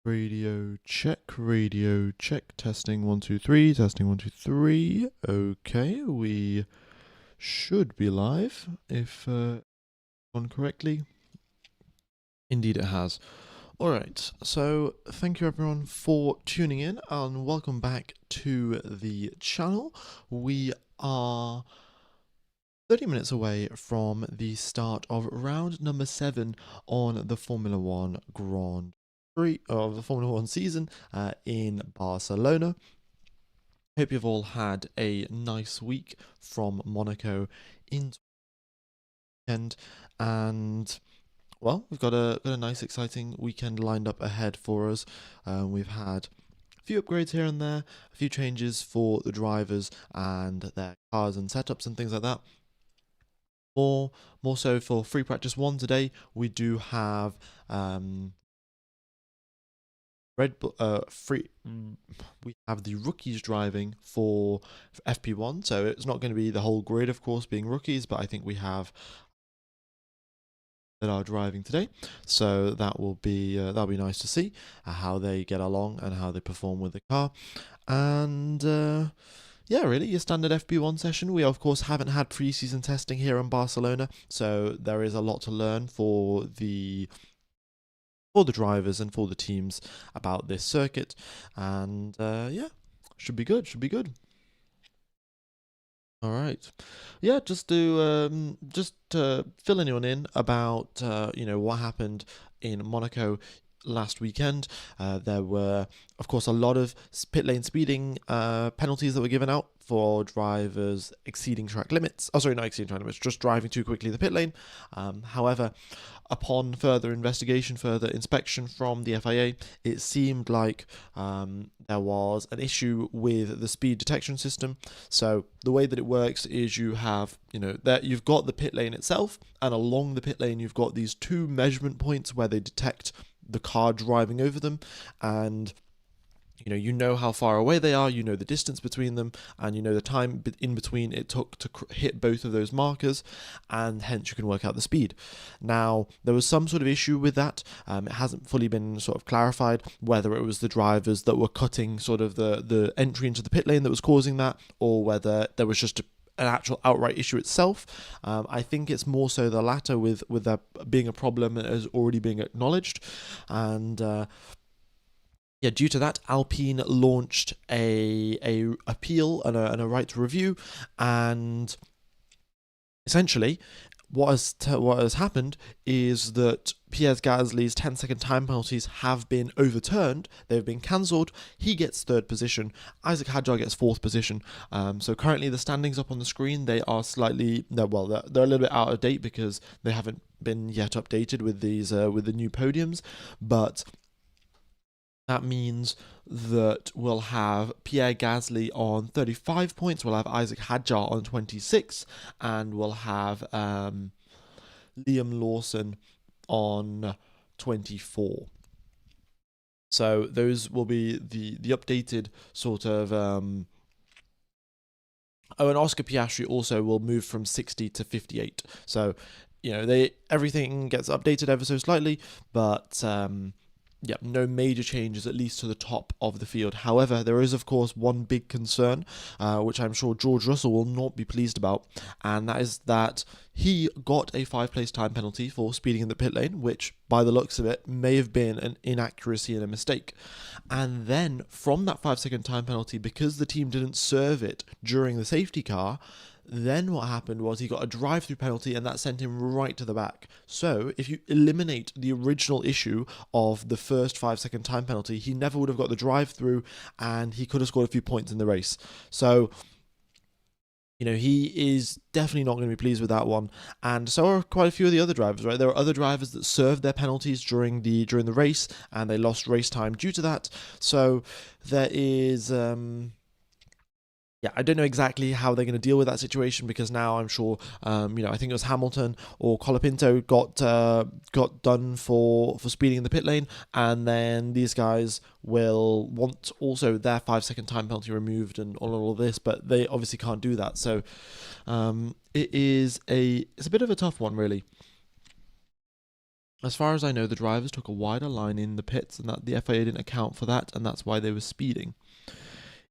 Radio check, testing 1 2 3, testing 1 2 3. Okay, we should be live if gone correctly. Indeed it has. Alright, so thank you everyone for tuning in and welcome back to the channel. We are 30 minutes away from the start of round number 7 on the Formula 1 Grand Prix of the Formula 1 season in Barcelona. Hope you've all had a nice week from Monaco into the weekend, and well, we've got a nice exciting weekend lined up ahead for us. We've had a few upgrades here and there, a few changes for the drivers and their cars and setups and things like that. More so for free practice 1 today, we do have we have the rookies driving for FP1, so it's not going to be the whole grid, of course, being rookies, but I think we have that are driving today, so that'll be nice to see how they get along and how they perform with the car. And yeah, really, your standard FP1 session. We, of course, haven't had pre-season testing here in Barcelona, so there is a lot to learn for the drivers and for the teams about this circuit. And yeah, should be good. All right, yeah, just to fill anyone in about what happened in Monaco last weekend. There were, of course, a lot of pit lane speeding penalties that were given out for drivers exceeding track limits. Oh, sorry, not exceeding track limits, just driving too quickly the pit lane. However, upon further investigation, further inspection from the FIA, it seemed like there was an issue with the speed detection system. So the way that it works is you have, that you've got the pit lane itself, and along the pit lane you've got these 2 measurement points where they detect the car driving over them, and you know how far away they are, the distance between them, and the time in between it took to hit both of those markers, and hence you can work out the speed. Now, there was some sort of issue with that. It hasn't fully been sort of clarified whether it was the drivers that were cutting sort of the entry into the pit lane that was causing that, or whether there was just an actual outright issue itself. I think it's more so the latter, with there being a problem that is already being acknowledged. And yeah, due to that, Alpine launched a appeal and a right to review, and essentially what has happened is that Pierre Gasly's 10-second time penalties have been overturned. They've been cancelled. He gets 3rd position. Isaac Hadjar gets 4th position. So currently the standings up on the screen, they are slightly, they're a little bit out of date because they haven't been yet updated with these with the new podiums, but that means that we'll have Pierre Gasly on 35 points, we'll have Isaac Hadjar on 26, and we'll have Liam Lawson on 24. So those will be the updated sort of... and Oscar Piastri also will move from 60 to 58. So, everything gets updated ever so slightly, but... yeah, no major changes, at least to the top of the field. However, there is, of course, one big concern, which I'm sure George Russell will not be pleased about, and that is that he got a 5-place time penalty for speeding in the pit lane, which, by the looks of it, may have been an inaccuracy and a mistake. And then, from that 5-second time penalty, because the team didn't serve it during the safety car, then what happened was he got a drive-through penalty, and that sent him right to the back. So if you eliminate the original issue of the first 5-second time penalty, he never would have got the drive-through, and he could have scored a few points in the race. So, he is definitely not going to be pleased with that one, and so are quite a few of the other drivers, right? There are other drivers that served their penalties during the race, and they lost race time due to that. So there is... yeah, I don't know exactly how they're going to deal with that situation, because now I'm sure, I think it was Hamilton or Colapinto got done for speeding in the pit lane, and then these guys will want also their 5-second time penalty removed and all of this, but they obviously can't do that. So it's a bit of a tough one, really. As far as I know, the drivers took a wider line in the pits, and that the FIA didn't account for that, and that's why they were speeding.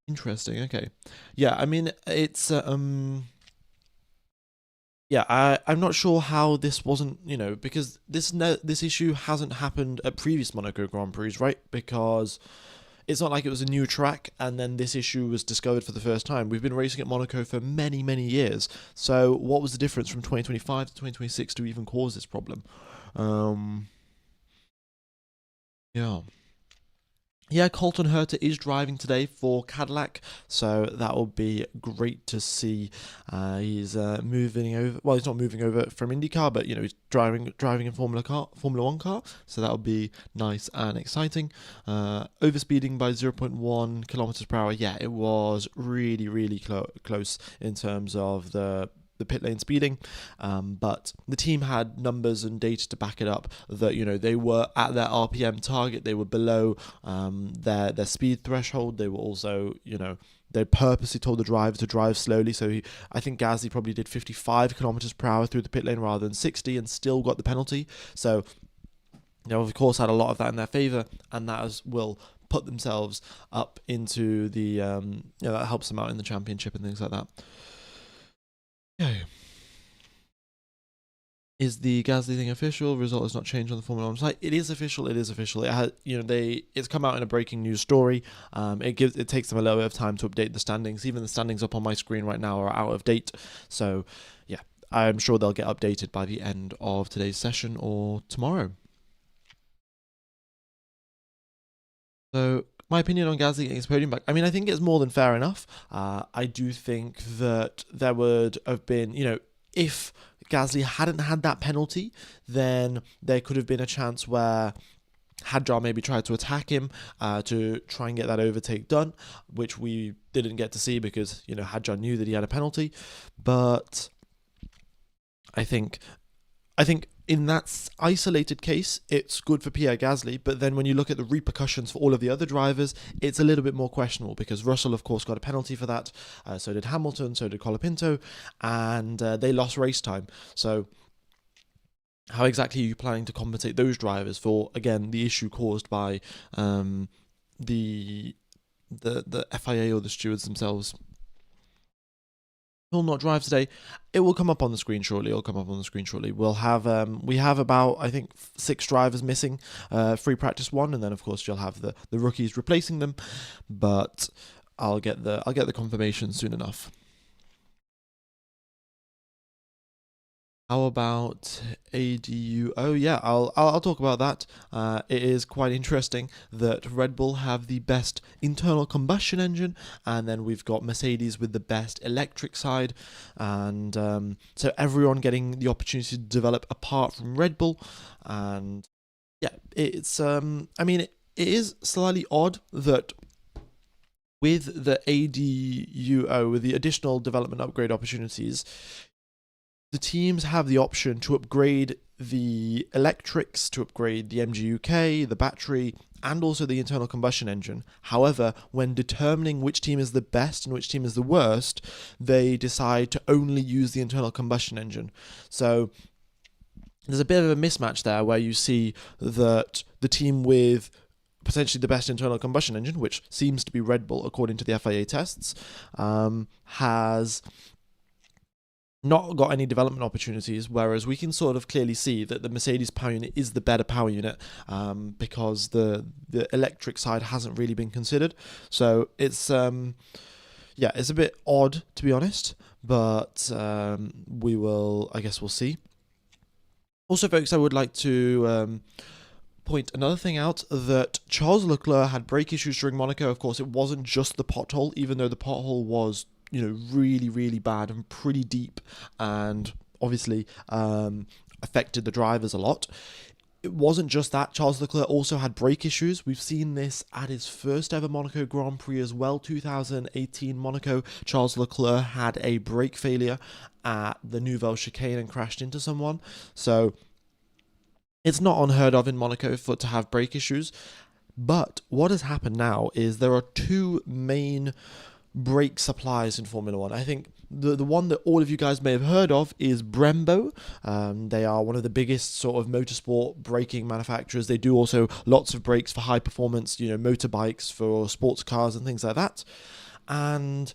Interesting. Okay. Yeah, I mean, it's yeah, I'm not sure how this wasn't, because this issue hasn't happened at previous Monaco Grand Prix, right? Because it's not like it was a new track and then this issue was discovered for the first time. We've been racing at Monaco for many, many years. So what was the difference from 2025 to 2026 to even cause this problem? Um, yeah. Yeah, Colton Herta is driving today for Cadillac, so that will be great to see. He's moving over. Well, he's not moving over from IndyCar, but he's driving in Formula One car. So that will be nice and exciting. Overspeeding by 0.1 kilometers per hour. Yeah, it was really really close in terms of the pit lane speeding, but the team had numbers and data to back it up that they were at their RPM target, they were below their speed threshold. They were also they purposely told the driver to drive slowly. So I think Gasly probably did 55 kilometers per hour through the pit lane rather than 60 and still got the penalty. So of course had a lot of that in their favour, and that will put themselves up into the that helps them out in the championship and things like that. Okay. Is the Gasly thing official? Result has not changed on the Formula One site. It is official. It is official. It has, it's come out in a breaking news story. It takes them a little bit of time to update the standings. Even the standings up on my screen right now are out of date. So, yeah, I'm sure they'll get updated by the end of today's session or tomorrow. So, my opinion on Gasly getting his podium back. I mean, I think it's more than fair enough. I do think that there would have been, if Gasly hadn't had that penalty, then there could have been a chance where Hadjar maybe tried to attack him to try and get that overtake done, which we didn't get to see because, Hadjar knew that he had a penalty. But I think in that isolated case, it's good for Pierre Gasly, but then when you look at the repercussions for all of the other drivers, it's a little bit more questionable because Russell, of course, got a penalty for that, so did Hamilton, so did Colapinto, and they lost race time. So how exactly are you planning to compensate those drivers for, again, the issue caused by the FIA or the stewards themselves? Will not drive today. It will come up on the screen shortly. We'll have we have about, I think, 6 drivers missing free practice 1, and then of course you'll have the rookies replacing them. But I'll get the confirmation soon enough. How about ADU? Oh yeah, I'll talk about that. It is quite interesting that Red Bull have the best internal combustion engine, and then we've got Mercedes with the best electric side, and so everyone getting the opportunity to develop apart from Red Bull, and yeah, it's I mean it is slightly odd that with the ADUO, with the additional development upgrade opportunities, the teams have the option to upgrade the electrics, to upgrade the MGUK, the battery, and also the internal combustion engine. However, when determining which team is the best and which team is the worst, they decide to only use the internal combustion engine. So there's a bit of a mismatch there where you see that the team with potentially the best internal combustion engine, which seems to be Red Bull according to the FIA tests, has not got any development opportunities, whereas we can sort of clearly see that the Mercedes power unit is the better power unit because the electric side hasn't really been considered. So it's it's a bit odd, to be honest, but I guess we'll see. Also, folks, I would like to point another thing out, that Charles Leclerc had brake issues during Monaco. Of course, it wasn't just the pothole, even though the pothole was really, really bad and pretty deep, and obviously affected the drivers a lot. It wasn't just that. Charles Leclerc also had brake issues. We've seen this at his first ever Monaco Grand Prix as well, 2018 Monaco. Charles Leclerc had a brake failure at the Nouvelle Chicane and crashed into someone. So it's not unheard of in Monaco to have brake issues. But what has happened now is there are 2 main brake supplies in Formula One. I think The one that all of you guys may have heard of is Brembo. They are one of the biggest sort of motorsport braking manufacturers. They do also lots of brakes for high performance, motorbikes, for sports cars and things like that. And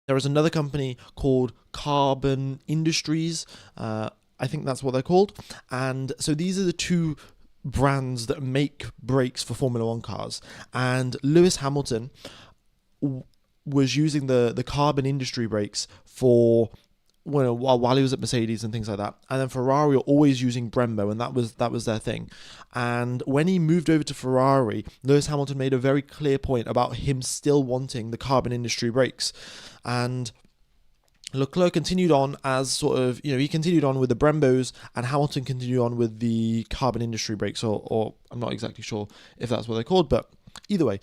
there is another company called Carbon Industries. I think that's what they're called. And so these are the two brands that make brakes for Formula One cars. And Lewis Hamilton was using the Carbon Industry brakes for while he was at Mercedes and things like that. And then Ferrari are always using Brembo, and that was their thing. And when he moved over to Ferrari, Lewis Hamilton made a very clear point about him still wanting the Carbon Industry brakes. And Leclerc continued on as sort of, he continued on with the Brembos, and Hamilton continued on with the Carbon Industry brakes, or I'm not exactly sure if that's what they're called, but either way,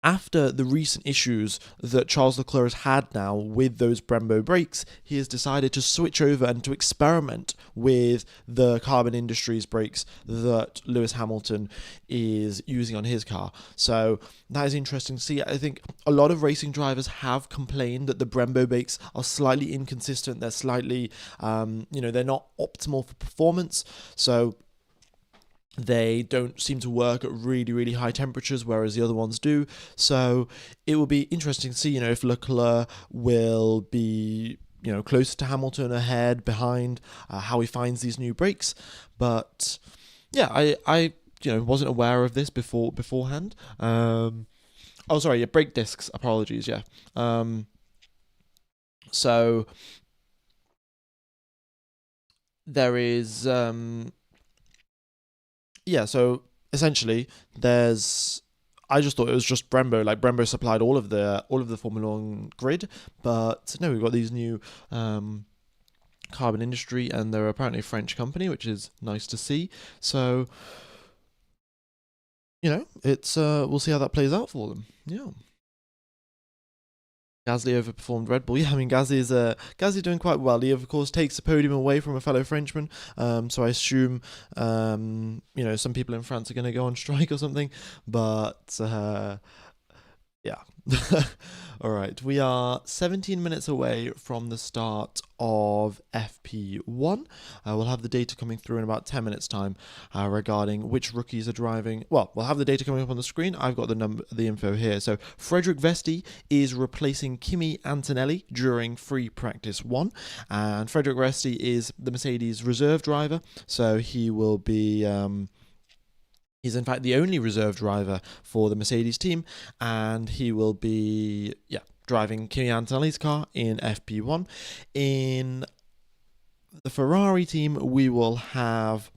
after the recent issues that Charles Leclerc has had now with those Brembo brakes, he has decided to switch over and to experiment with the Carbon Industries brakes that Lewis Hamilton is using on his car. So that is interesting to see. I think a lot of racing drivers have complained that the Brembo brakes are slightly inconsistent. They're slightly, they're not optimal for performance. So they don't seem to work at really, really high temperatures, whereas the other ones do. So it will be interesting to see, if Leclerc will be, closer to Hamilton, ahead, behind, how he finds these new brakes. But yeah, I wasn't aware of this beforehand. Brake discs. Apologies. Yeah. So there is. So essentially, I just thought it was just Brembo. Like Brembo supplied all of the Formula One grid, but no, we've got these new Carbon Industry, and they're apparently a French company, which is nice to see. So it's we'll see how that plays out for them. Yeah. Gasly overperformed Red Bull. Yeah, I mean Gasly's doing quite well. He of course takes the podium away from a fellow Frenchman. So I assume some people in France are going to go on strike or something. But yeah. All right, we are 17 minutes away from the start of FP1. We'll have the data coming through in about 10 minutes time regarding which rookies are driving. Well, we'll have the data coming up on the screen. I've got the info here. So Frederick Vesti is replacing Kimi Antonelli during free practice 1, and Frederick Vesti is the Mercedes reserve driver, so he will be he's in fact the only reserve driver for the Mercedes team, and he will be driving Kimi Antonelli's car in FP1. In the Ferrari team, we will have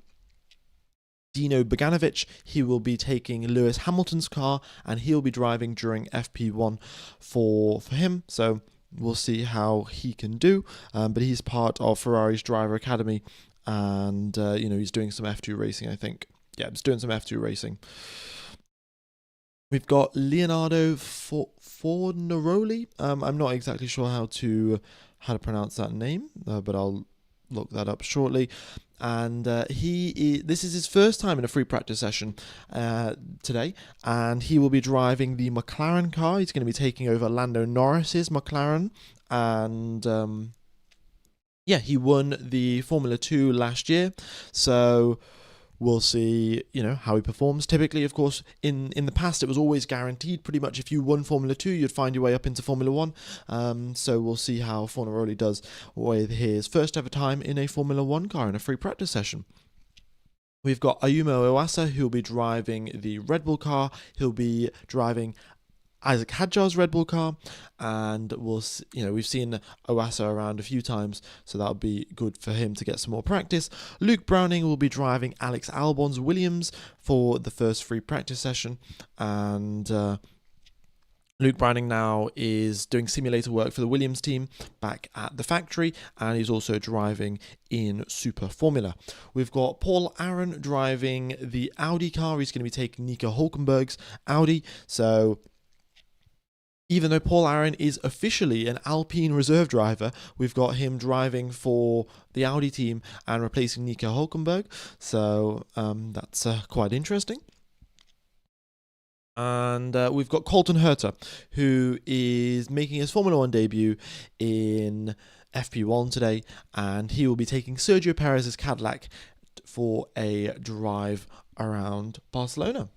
Dino Beganovic. He will be taking Lewis Hamilton's car, and he'll be driving during FP1 for him. So we'll see how he can do. But he's part of Ferrari's driver academy, and he's doing some F2 racing, I think. Yeah, he's doing some F2 racing. We've got Leonardo Fornaroli. I'm not exactly sure how to pronounce that name, but I'll look that up shortly. And this is his first time in a free practice session today, and he will be driving the McLaren car. He's going to be taking over Lando Norris's McLaren, and he won the Formula 2 last year, so we'll see, how he performs. Typically, of course, in the past, it was always guaranteed. Pretty much, if you won Formula 2, you'd find your way up into Formula 1. So we'll see how Fornaroli does with his first ever time in a Formula 1 car in a free practice session. We've got Ayumu Iwasa, who'll be driving the Red Bull car. He'll be driving Isaac Hadjar's Red Bull car, and we've seen Iwasa around a few times, so that'll be good for him to get some more practice. Luke Browning will be driving Alex Albon's Williams for the first free practice session, and Luke Browning now is doing simulator work for the Williams team back at the factory, and he's also driving in Super Formula. We've got Paul Aaron driving the Audi car. He's going to be taking Nico Hülkenberg's Audi, so even though Paul Aaron is officially an Alpine reserve driver, we've got him driving for the Audi team and replacing Nico Hülkenberg. So that's quite interesting. And we've got Colton Herta, who is making his Formula 1 debut in FP1 today, and he will be taking Sergio Perez's Cadillac for a drive around Barcelona.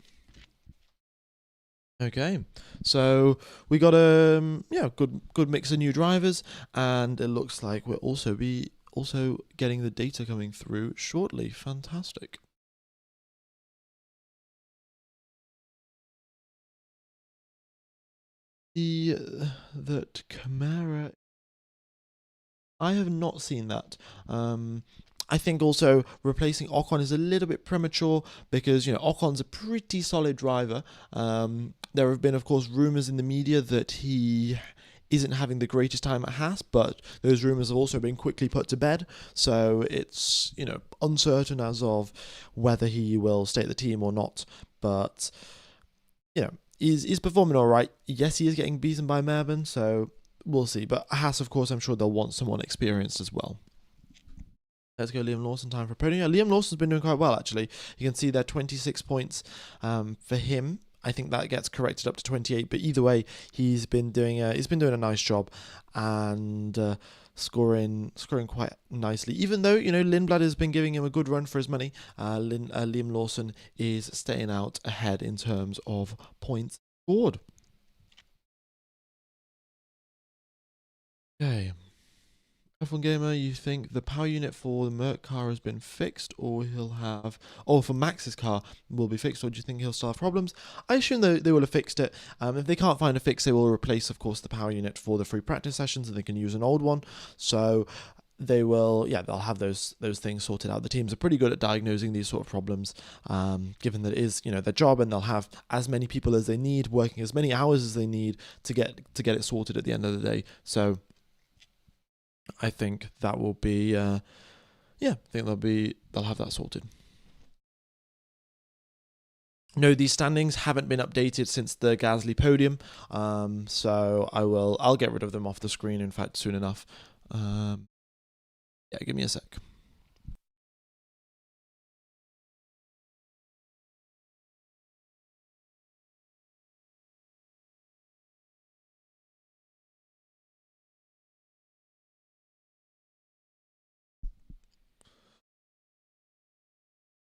Okay, so we got a good mix of new drivers, and it looks like we'll also getting the data coming through shortly. Fantastic. That Camara, I have not seen that. I think also replacing Ocon is a little bit premature because, Ocon's a pretty solid driver. There have been, of course, rumours in the media that he isn't having the greatest time at Haas, but those rumours have also been quickly put to bed. So it's, uncertain as of whether he will stay at the team or not. But, he's performing all right. Yes, he is getting beaten by Mervin, so we'll see. But Haas, of course, I'm sure they'll want someone experienced as well. Let's go Liam Lawson, time for podium. Yeah, Liam Lawson's been doing quite well, actually. You can see there 26 points for him. I think that gets corrected up to 28, but either way, he's been doing a nice job and scoring quite nicely. Even though Lindblad has been giving him a good run for his money, Liam Lawson is staying out ahead in terms of points scored. Okay. F1 Gamer, you think the power unit for the Merc car has been fixed, or for Max's car will be fixed, or do you think he'll still have problems? I assume they will have fixed it. If they can't find a fix, they will replace, of course, the power unit for the free practice sessions, and they can use an old one. So they'll have those things sorted out. The teams are pretty good at diagnosing these sort of problems, given that it is their job, and they'll have as many people as they need, working as many hours as they need to get it sorted at the end of the day. So I think that will be, I think they'll have that sorted. No, these standings haven't been updated since the Gasly podium, so I'll get rid of them off the screen, in fact, soon enough. Give me a sec.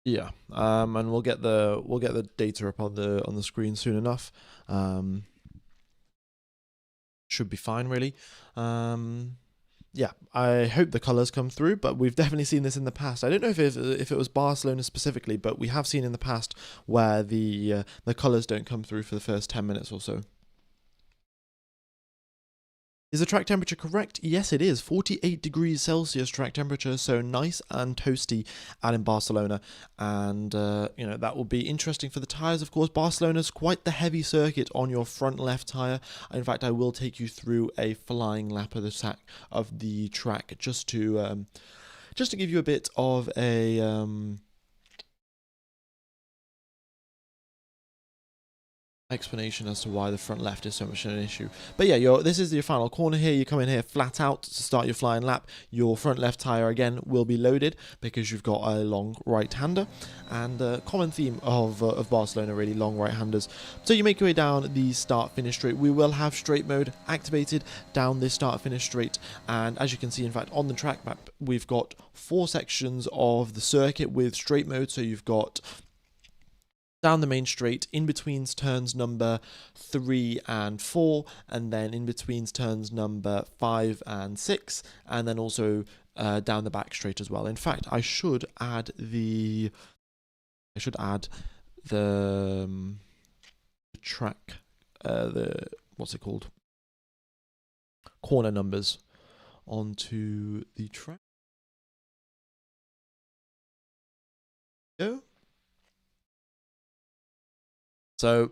Yeah, and we'll get the data up on the screen soon enough. Should be fine, really. Yeah, I hope the colours come through, but we've definitely seen this in the past. I don't know if it was Barcelona specifically, but we have seen in the past where the colours don't come through for the first 10 minutes or so. Is the track temperature correct? Yes, it is. 48 degrees Celsius track temperature, so nice and toasty out in Barcelona. And, that will be interesting for the tyres, of course. Barcelona's quite the heavy circuit on your front left tyre. In fact, I will take you through a flying lap of the track just to give you a bit of a explanation as to why the front left is so much an issue. But yeah, this is your final corner here. You come in here flat out to start your flying lap. Your front left tyre again will be loaded because you've got a long right-hander, and common theme of Barcelona, really, long right-handers. So you make your way down the start-finish straight. We will have straight mode activated down this start-finish straight, and as you can see, in fact, on the track map, we've got 4 sections of the circuit with straight mode. So you've got down the main straight, in between turns number 3 and 4, and then in between turns number 5 and 6, and then also down the back straight as well. In fact, I should add the track, what's it called? Corner numbers onto the track. Go. So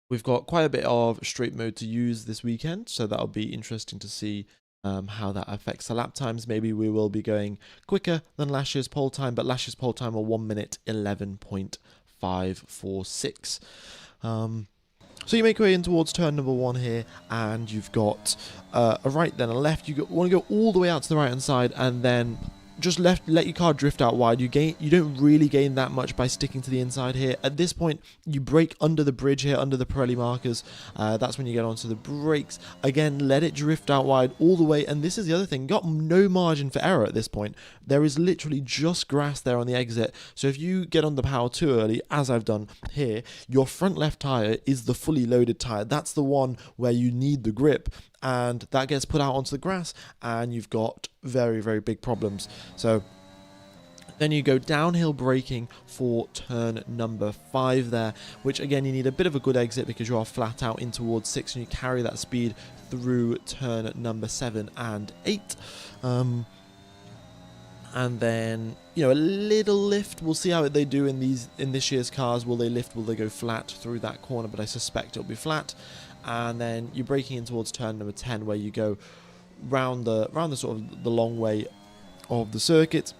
we've got quite a bit of straight mode to use this weekend, so that'll be interesting to see how that affects the lap times. Maybe we will be going quicker than last year's pole time, but last year's pole time were 1 minute 11.546. So you make your way in towards turn number 1 here, and you've got a right then a left. You want to go all the way out to the right hand side, and then just let your car drift out wide. You don't really gain that much by sticking to the inside here. At this point, you brake under the bridge here, under the Pirelli markers. That's when you get onto the brakes. Again, let it drift out wide all the way. And this is the other thing, got no margin for error at this point. There is literally just grass there on the exit. So if you get on the power too early, as I've done here, your front left tyre is the fully loaded tyre. That's the one where you need the grip, and that gets put out onto the grass, and you've got very, very big problems. So then you go downhill braking for turn number 5 there, which again, you need a bit of a good exit because you are flat out in towards 6, and you carry that speed through turn number 7 and 8. And then, a little lift. We'll see how they do in this year's cars. Will they lift? Will they go flat through that corner? But I suspect it'll be flat. And then you're braking in towards turn number 10, where you go round the sort of the long way of the circuit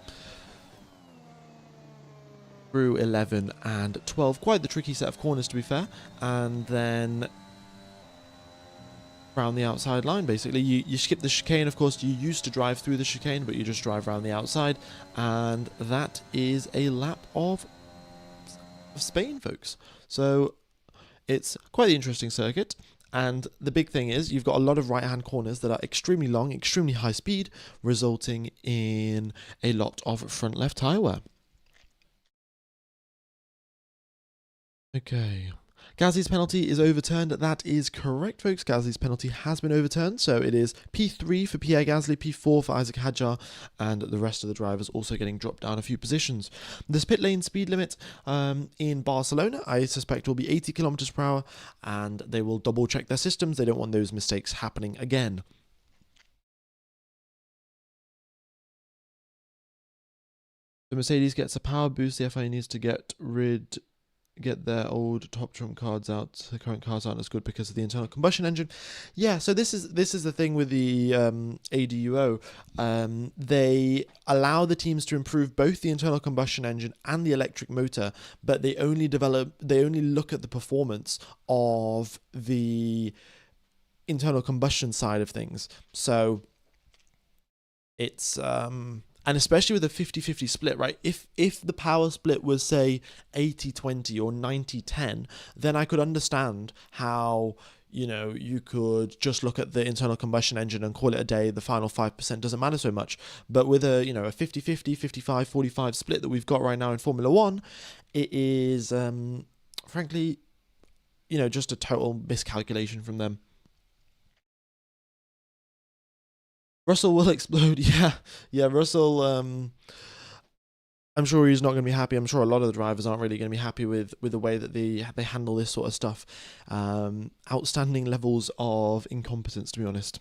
through 11 and 12. Quite the tricky set of corners, to be fair. And then around the outside line, basically. You skip the chicane. Of course, you used to drive through the chicane, but you just drive around the outside. And that is a lap of Spain, folks. So it's quite the interesting circuit. And the big thing is you've got a lot of right-hand corners that are extremely long, extremely high speed, resulting in a lot of front left tyre wear. Okay. Gasly's penalty is overturned. That is correct, folks. Gasly's penalty has been overturned. So it is P3 for Pierre Gasly, P4 for Isaac Hadjar, and the rest of the drivers also getting dropped down a few positions. This pit lane speed limit in Barcelona, I suspect, will be 80 kilometers per hour, and they will double check their systems. They don't want those mistakes happening again. The Mercedes gets a power boost. The FIA needs to get their old top trump cards out. The current cars aren't as good because of the internal combustion engine. Yeah, so this is the thing with the ADUO. They allow the teams to improve both the internal combustion engine and the electric motor, but they only look at the performance of the internal combustion side of things. So it's and especially with a 50-50 split, right? If the power split was, say, 80-20 or 90-10, then I could understand how, you could just look at the internal combustion engine and call it a day. The final 5% doesn't matter so much. But with a 50-50, 55-45 split that we've got right now in Formula One, it is, frankly, just a total miscalculation from them. Russell will explode. Yeah. Russell. I'm sure he's not going to be happy. I'm sure a lot of the drivers aren't really going to be happy with the way that they handle this sort of stuff. Outstanding levels of incompetence, to be honest.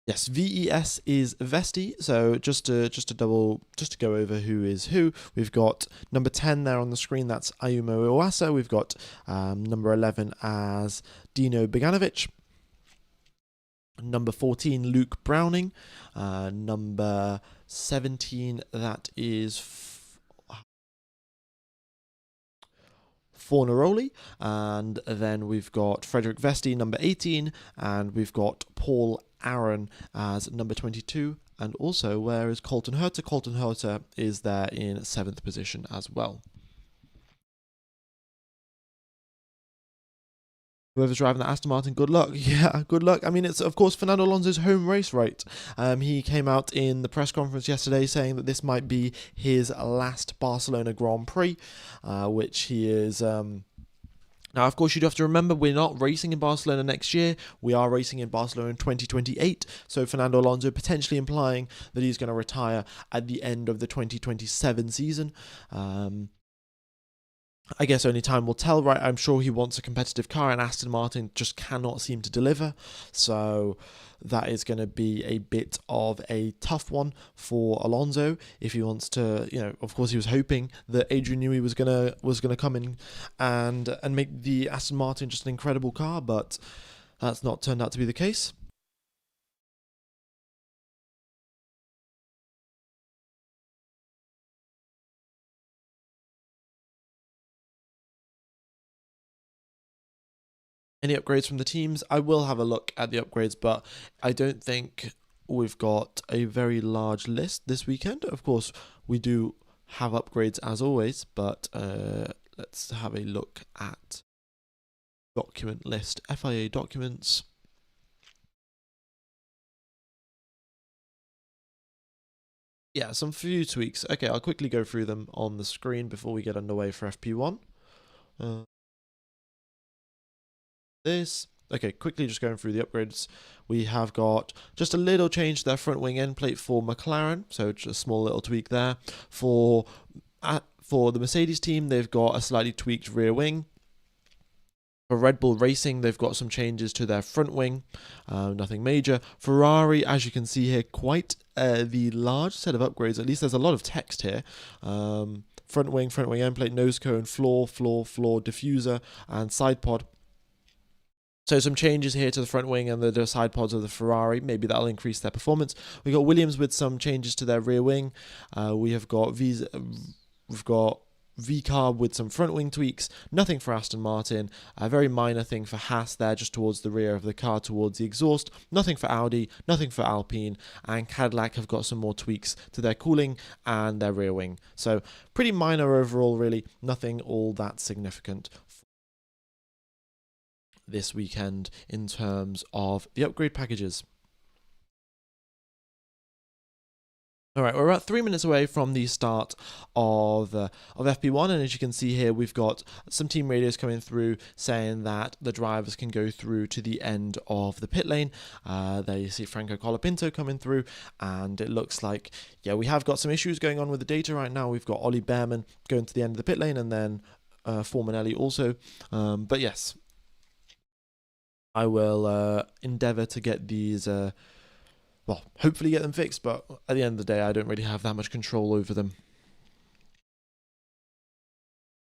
Yes, VES is Vesti. So just to go over who is who, we've got number 10 there on the screen. That's Ayumu Iwasa. We've got number 11 as Dino Beganovic. Number 14, Luke Browning. Number 17, that is Fornaroli, and then we've got Frederick Vesti, number 18, and we've got Paul Aaron as number 22, and also where is Colton Herter? Colton Herter is there in 7th position as well. Whoever's driving the Aston Martin, good luck. Yeah, good luck. I mean, it's, of course, Fernando Alonso's home race, right? He came out in the press conference yesterday saying that this might be his last Barcelona Grand Prix, which he is... Now, of course, you'd have to remember we're not racing in Barcelona next year. We are racing in Barcelona in 2028. So Fernando Alonso potentially implying that he's going to retire at the end of the 2027 season. I guess only time will tell, right? I'm sure he wants a competitive car, and Aston Martin just cannot seem to deliver. So that is going to be a bit of a tough one for Alonso if he wants to. Of course, he was hoping that Adrian Newey was gonna come in and make the Aston Martin just an incredible car, but that's not turned out to be the case. Any upgrades from the teams? I will have a look at the upgrades, but I don't think we've got a very large list this weekend. Of course, we do have upgrades as always, but let's have a look at document list, FIA documents. Yeah, some few tweaks. Okay, I'll quickly go through them on the screen before we get underway for FP1. Okay, quickly just going through the upgrades. We have got just a little change to their front wing end plate for McLaren, so just a small little tweak there. For the Mercedes team, they've got a slightly tweaked rear wing. For Red Bull Racing, they've got some changes to their front wing, nothing major. Ferrari, as you can see here, quite the large set of upgrades. At least there's a lot of text here. Front wing end plate, nose cone, floor, diffuser, and side pod. So some changes here to the front wing and the side pods of the Ferrari. Maybe that'll increase their performance. We've got Williams with some changes to their rear wing. We've got V-carb with some front wing tweaks. Nothing for Aston Martin. A very minor thing for Haas there, just towards the rear of the car, towards the exhaust. Nothing for Audi. Nothing for Alpine. And Cadillac have got some more tweaks to their cooling and their rear wing. So pretty minor overall, really. Nothing all that significant this weekend in terms of the upgrade packages. All right, we're about 3 minutes away from the start of FP1, and as you can see here, we've got some team radios coming through saying that the drivers can go through to the end of the pit lane. There you see Franco Colapinto coming through, and it looks like, yeah, we have got some issues going on with the data right now. We've got Ollie Behrman going to the end of the pit lane, and then Formanelli also. But yes, I will endeavour to get these, hopefully get them fixed, but at the end of the day, I don't really have that much control over them.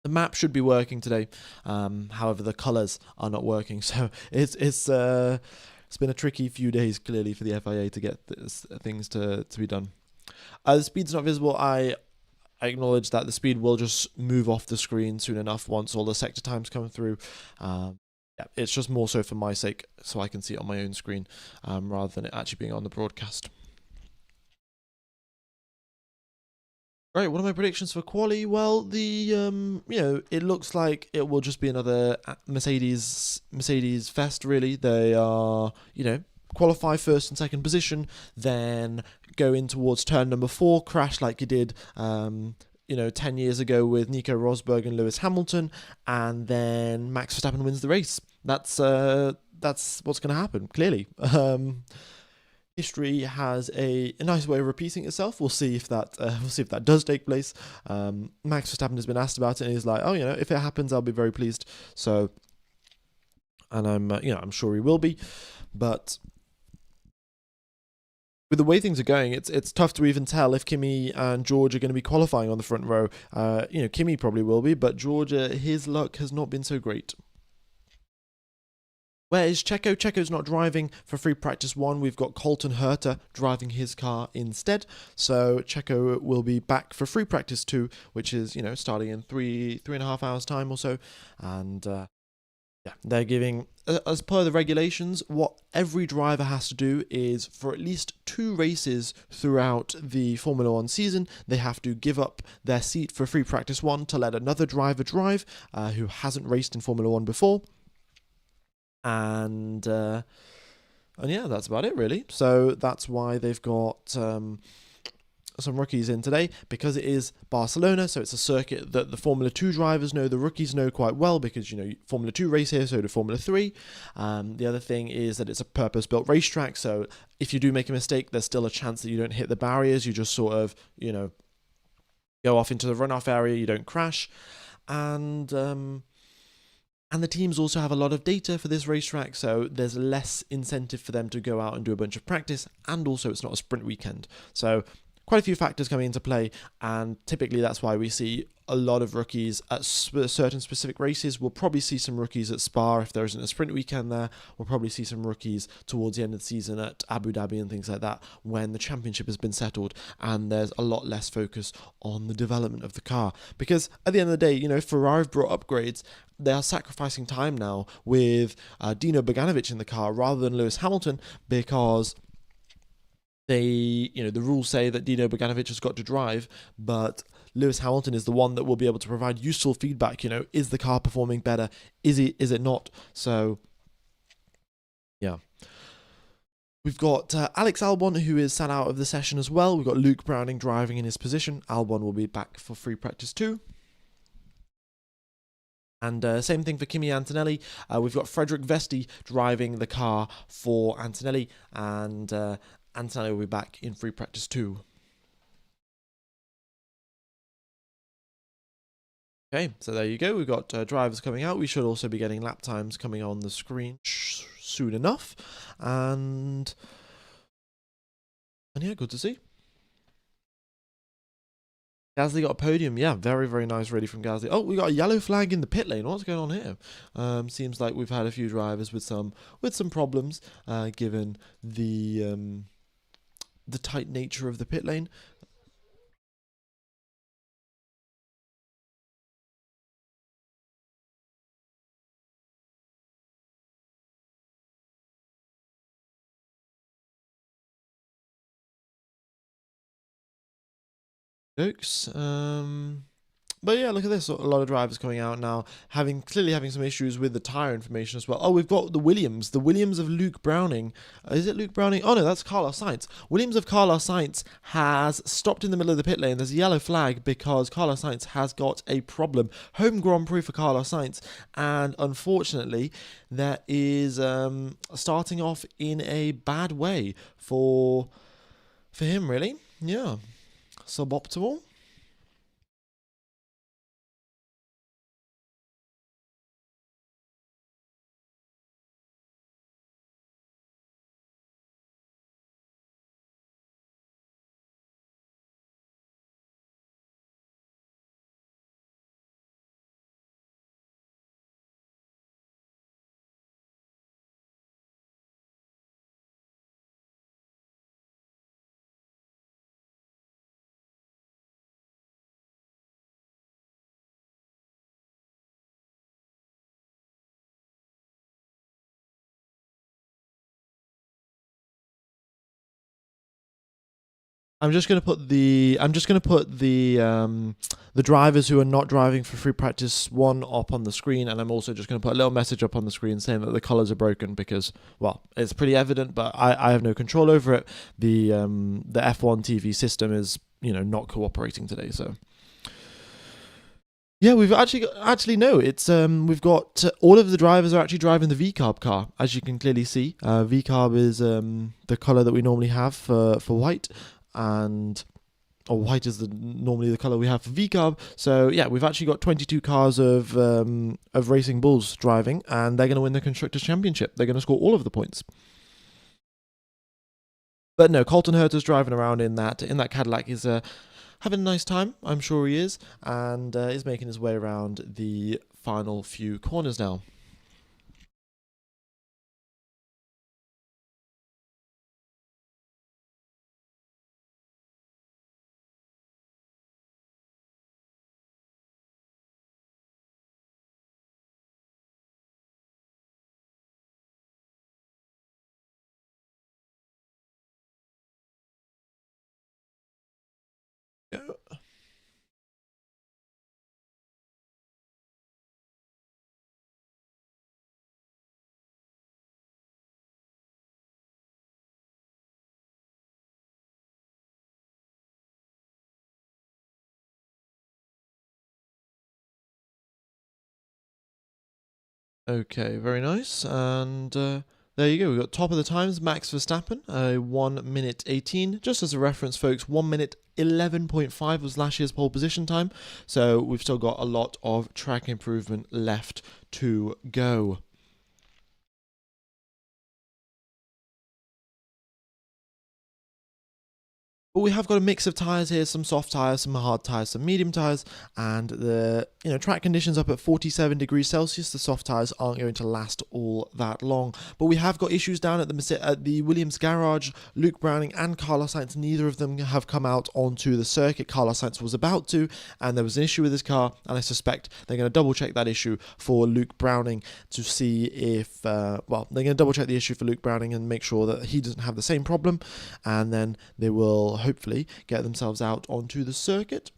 The map should be working today, however, the colours are not working, so it's been a tricky few days, clearly, for the FIA to get things to be done. The speed's not visible. I acknowledge that the speed will just move off the screen soon enough once all the sector times come through. It's just more so for my sake, so I can see it on my own screen, rather than it actually being on the broadcast. Right, what are my predictions for quali? Well, it looks like it will just be another Mercedes fest, really. They are, qualify first and second position, then go in towards turn number 4, crash like you did 10 years ago with Nico Rosberg and Lewis Hamilton, and then Max Verstappen wins the race. That's what's going to happen, clearly. History has a nice way of repeating itself. We'll see if that does take place. Max Verstappen has been asked about it, and he's like, "Oh, if it happens, I'll be very pleased." So, and I'm sure he will be, but with the way things are going, it's tough to even tell if Kimi and George are going to be qualifying on the front row. Kimi probably will be, but George, his luck has not been so great. Where is Checo? Checo's not driving for free practice 1. We've got Colton Herta driving his car instead. So Checo will be back for free practice 2, which is, starting in 3.5 hours time or so. And they're giving, as per the regulations, what every driver has to do is for at least 2 races throughout the Formula 1 season, they have to give up their seat for free practice 1 to let another driver drive who hasn't raced in Formula 1 before. And yeah, that's about it, really. So that's why they've got some rookies in today, because it is Barcelona, so it's a circuit that the Formula 2 drivers know, the rookies know quite well, because Formula 2 race here, so do Formula 3. The other thing is that it's a purpose-built racetrack, so if you do make a mistake, there's still a chance that you don't hit the barriers. You just sort of go off into the runoff area, you don't crash. And the teams also have a lot of data for this racetrack, so there's less incentive for them to go out and do a bunch of practice, and also it's not a sprint weekend. So quite a few factors coming into play, and typically that's why we see a lot of rookies at certain specific races. We'll probably see some rookies at Spa if there isn't a sprint weekend there. We'll probably see some rookies towards the end of the season at Abu Dhabi and things like that when the championship has been settled and there's a lot less focus on the development of the car. Because at the end of the day, you know, if Ferrari have brought upgrades, they are sacrificing time now with Dino Bogdanovic in the car rather than Lewis Hamilton, because the rules say that Dino Bogdanovic has got to drive, but Lewis Hamilton is the one that will be able to provide useful feedback. You know, is the car performing better? Is it not? So, yeah. We've got Alex Albon, who is sat out of the session as well. We've got Luke Browning driving in his position. Albon will be back for free practice 2. And same thing for Kimi Antonelli. We've got Frederick Vesti driving the car for Antonelli, and Antonelli will be back in free practice 2. Okay, so there you go. We've got drivers coming out. We should also be getting lap times coming on the screen soon enough. And yeah, good to see. Gasly got a podium. Yeah, very, very nice ready from Gasly. Oh, we got a yellow flag in the pit lane. What's going on here? Seems like we've had a few drivers with some problems, given the tight nature of the pit lane. Jokes. But yeah, look at this. A lot of drivers coming out now, clearly having some issues with the tyre information as well. Oh, we've got the Williams of Luke Browning. Is it Luke Browning? Oh no, that's Carlos Sainz. Williams of Carlos Sainz has stopped in the middle of the pit lane. There's a yellow flag because Carlos Sainz has got a problem. Home Grand Prix for Carlos Sainz, and unfortunately, that is starting off in a bad way for him. Really, yeah, suboptimal. I'm just gonna put the drivers who are not driving for free practice 1 up on the screen, and I'm also just gonna put a little message up on the screen saying that the colours are broken because, well, it's pretty evident, but I have no control over it. The F1 TV system is not cooperating today, so. Yeah, we've actually no. It's we've got all of the drivers are actually driving the VCARB car, as you can clearly see. VCARB is the color that we normally have for white, or white is normally the color we have for VCARB. So yeah, we've actually got 22 cars of Racing Bulls driving, and they're going to win the Constructors' Championship. They're going to score all of the points. But no, Colton Herta's driving around in that Cadillac. Is having a nice time, I'm sure he is, and is making his way around the final few corners now. Okay, very nice. And there you go. We've got top of the times, Max Verstappen, 1 minute 18. Just as a reference, folks, 1 minute 11.5 was last year's pole position time. So we've still got a lot of track improvement left to go. But we have got a mix of tyres here, some soft tyres, some hard tyres, some medium tyres, and the track conditions up at 47 degrees Celsius. The soft tyres aren't going to last all that long. But we have got issues down at the Williams garage. Luke Browning and Carlos Sainz, neither of them have come out onto the circuit. Carlos Sainz was about to, and there was an issue with his car, and I suspect they're going to double check that issue for Luke Browning to see if, they're going to double check the issue for Luke Browning and make sure that he doesn't have the same problem, and then they will hopefully get themselves out onto the circuit.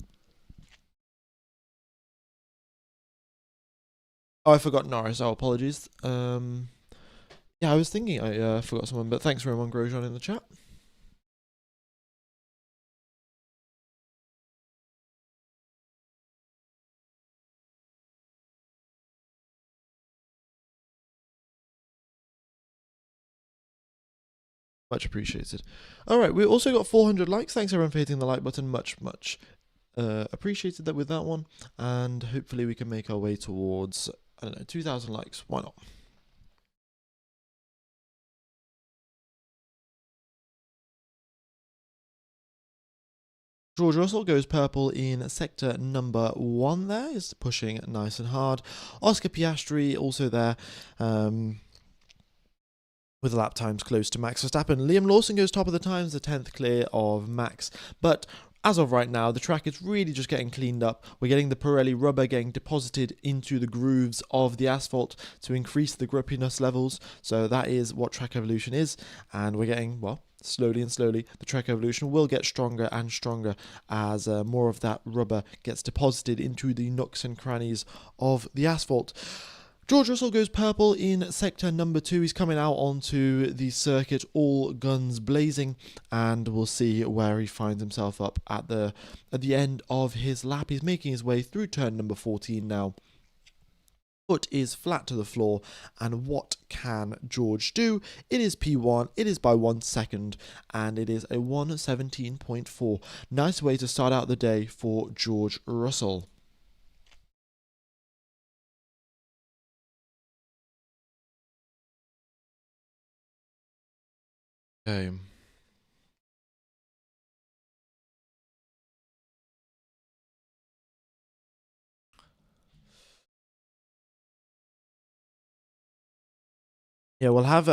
Oh, I forgot Norris. Oh, apologies. Yeah, I was thinking I forgot someone, but thanks Roman Grosjean in the chat. Much appreciated. All right, we also got 400 likes. Thanks everyone for hitting the like button. Much appreciated that with that one, and hopefully we can make our way towards, I don't know, 2,000 likes. Why not? George Russell goes purple in sector number 1 there, is pushing nice and hard. Oscar Piastri also there, with lap times close to Max Verstappen. Liam Lawson goes top of the times, the 10th clear of Max. But as of right now, the track is really just getting cleaned up. We're getting the Pirelli rubber getting deposited into the grooves of the asphalt to increase the grippiness levels. So that is what track evolution is. And we're getting, well, slowly and slowly, the track evolution will get stronger and stronger as more of that rubber gets deposited into the nooks and crannies of the asphalt. George Russell goes purple in sector number 2. He's coming out onto the circuit all guns blazing, and we'll see where he finds himself up at the end of his lap. He's making his way through turn number 14 now. Foot is flat to the floor, and what can George do? It is P1, it is by 1 second, and it is a 1:17.4. Nice way to start out the day for George Russell. Okay. Yeah, we'll have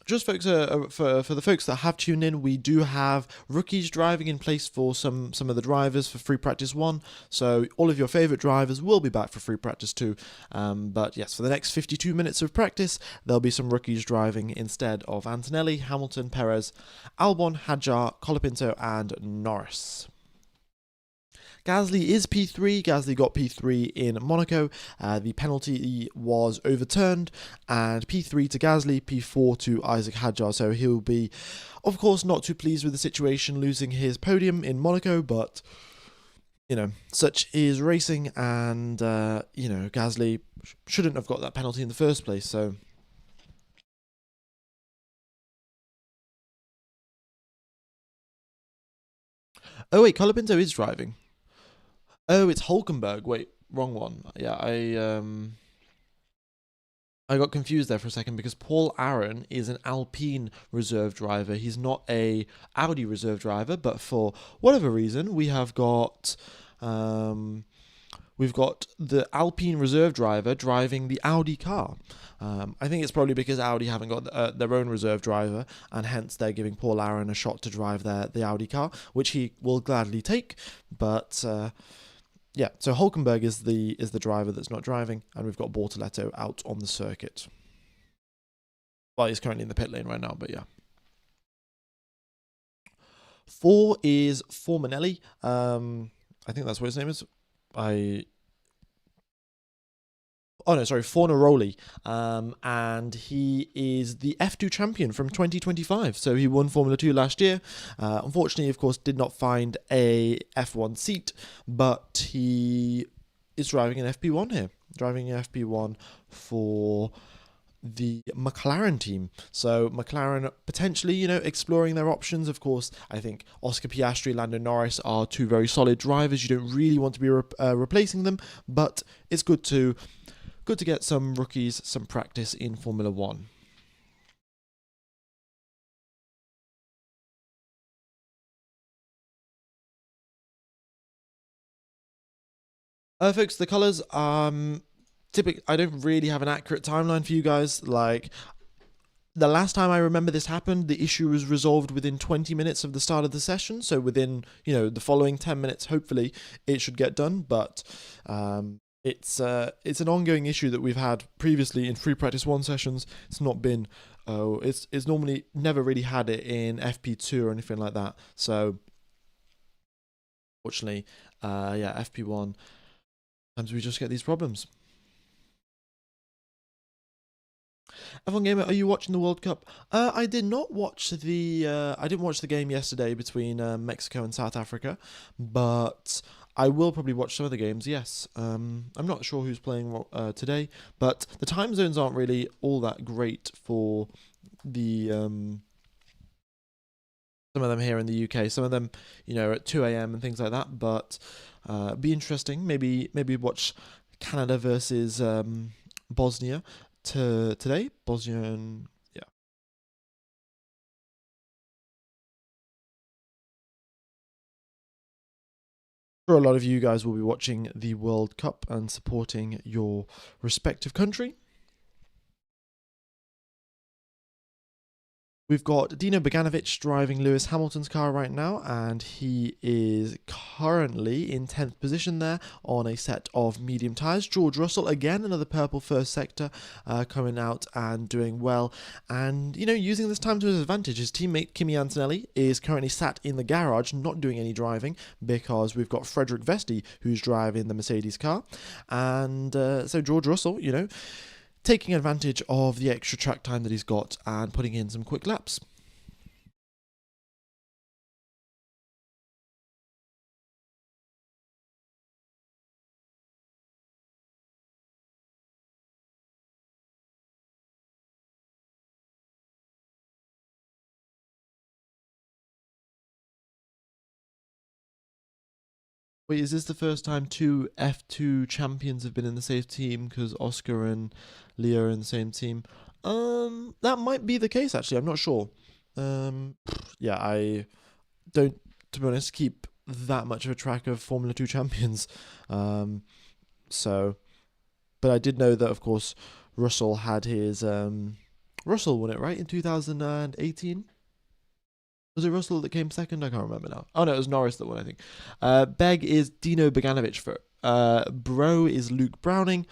just folks for the folks that have tuned in, we do have rookies driving in place for some of the drivers for free practice 1. So all of your favorite drivers will be back for free practice 2. But yes, for the next 52 minutes of practice, there'll be some rookies driving instead of Antonelli, Hamilton, Perez, Albon, Hadjar, Colapinto, and Norris. Gasly is P3. Gasly got P3 in Monaco. The penalty was overturned, and P3 to Gasly, P4 to Isaac Hadjar. So he'll be, of course, not too pleased with the situation, losing his podium in Monaco, but such is racing, and Gasly shouldn't have got that penalty in the first place. So. Oh wait, Colapinto is driving. Oh, it's Hulkenberg. Wait, wrong one. Yeah, I got confused there for a second because Paul Aron is an Alpine reserve driver. He's not a Audi reserve driver, but for whatever reason, we have got we've got the Alpine reserve driver driving the Audi car. I think it's probably because Audi haven't got their own reserve driver, and hence they're giving Paul Aron a shot to drive the Audi car, which he will gladly take. But yeah, so Hulkenberg is the driver that's not driving, and we've got Bortoletto out on the circuit. Well, he's currently in the pit lane right now, but yeah. 4 is Formanelli. I think that's what his name is. Fornaroli, and he is the F2 champion from 2025. So he won Formula 2 last year. Unfortunately, of course, did not find a F1 seat, but he is driving an FP1 here, driving an FP1 for the McLaren team. So McLaren potentially, exploring their options. Of course, I think Oscar Piastri, Lando Norris are two very solid drivers. You don't really want to be replacing them, but it's good to get some rookies some practice in Formula 1. Folks, the colors. Typically, I don't really have an accurate timeline for you guys. Like, the last time I remember this happened, the issue was resolved within 20 minutes of the start of the session. So within, the following 10 minutes, hopefully, it should get done. But it's an ongoing issue that we've had previously in free practice 1 sessions. It's not been, it's normally never really had it in FP2 or anything like that. So, fortunately, FP1, sometimes we just get these problems. F1 Gamer, are you watching the World Cup? I did not watch the. I didn't watch the game yesterday between Mexico and South Africa, but I will probably watch some of the games. Yes, I'm not sure who's playing today, but the time zones aren't really all that great for the. Some of them here in the UK, some of them, at 2 a.m. and things like that. But be interesting. Maybe watch Canada versus Bosnia today. Bosnian, yeah. Sure, a lot of you guys will be watching the World Cup and supporting your respective country. We've got Dino Beganovic driving Lewis Hamilton's car right now, and he is currently in 10th position there on a set of medium tyres. George Russell, again, another purple first sector, coming out and doing well. And, using this time to his advantage, his teammate Kimi Antonelli is currently sat in the garage, not doing any driving, because we've got Frederick Vesti, who's driving the Mercedes car. And so George Russell, taking advantage of the extra track time that he's got and putting in some quick laps. Wait, is this the first time 2 F2 champions have been in the same team? Because Oscar and Leo are in the same team. That might be the case, actually. I'm not sure. I don't, to be honest, keep that much of a track of Formula 2 champions. But I did know that, of course, Russell had his, Russell won it, right, in 2018? Was it Russell that came second? I can't remember now. Oh no, it was Norris that won, I think. Beg is Dino Beganovic for. Bro is Luke Browning.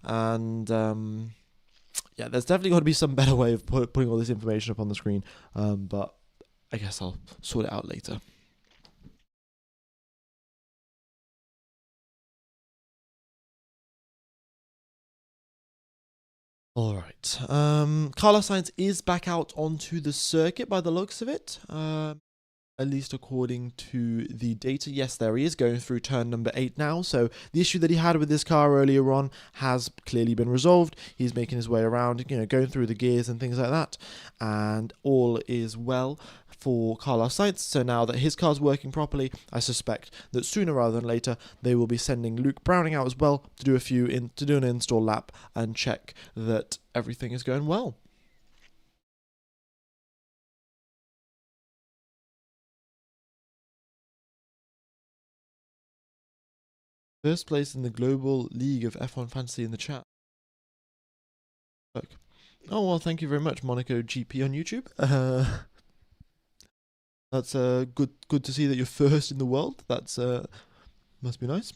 And there's definitely got to be some better way of putting all this information up on the screen. But I guess I'll sort it out later. All right. Carlos Sainz is back out onto the circuit by the looks of it. At least according to the data. Yes, there he is going through turn number 8 now. So the issue that he had with this car earlier on has clearly been resolved. He's making his way around, going through the gears and things like that. And all is well for Carlos Sainz. So now that his car's working properly, I suspect that sooner rather than later, they will be sending Luke Browning out as well to do an install lap and check that everything is going well. First place in the global league of F1 Fantasy in the chat. Look. Oh, well, thank you very much, Monaco GP on YouTube. That's good to see that you're first in the world. That's must be nice.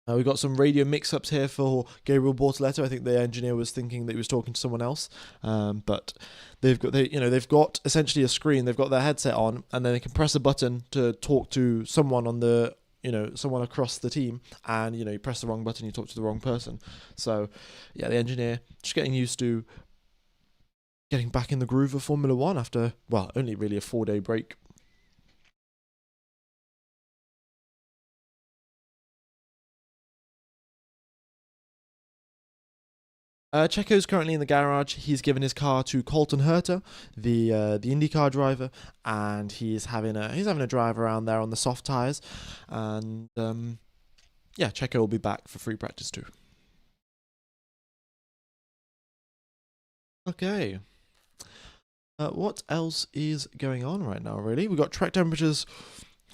We got some radio mix-ups here for Gabriel Bortoletto. I think the engineer was thinking that he was talking to someone else, but they've got essentially a screen. They've got their headset on, and then they can press a button to talk to someone on the someone across the team, and you press the wrong button, you talk to the wrong person. So yeah, the engineer just getting used to getting back in the groove of Formula One after only really a 4-day break. Checo's currently in the garage. He's given his car to Colton Herta, the IndyCar driver, and he's having a drive around there on the soft tires. And Checo will be back for free practice too. Okay. What else is going on right now? Really, we've got track temperatures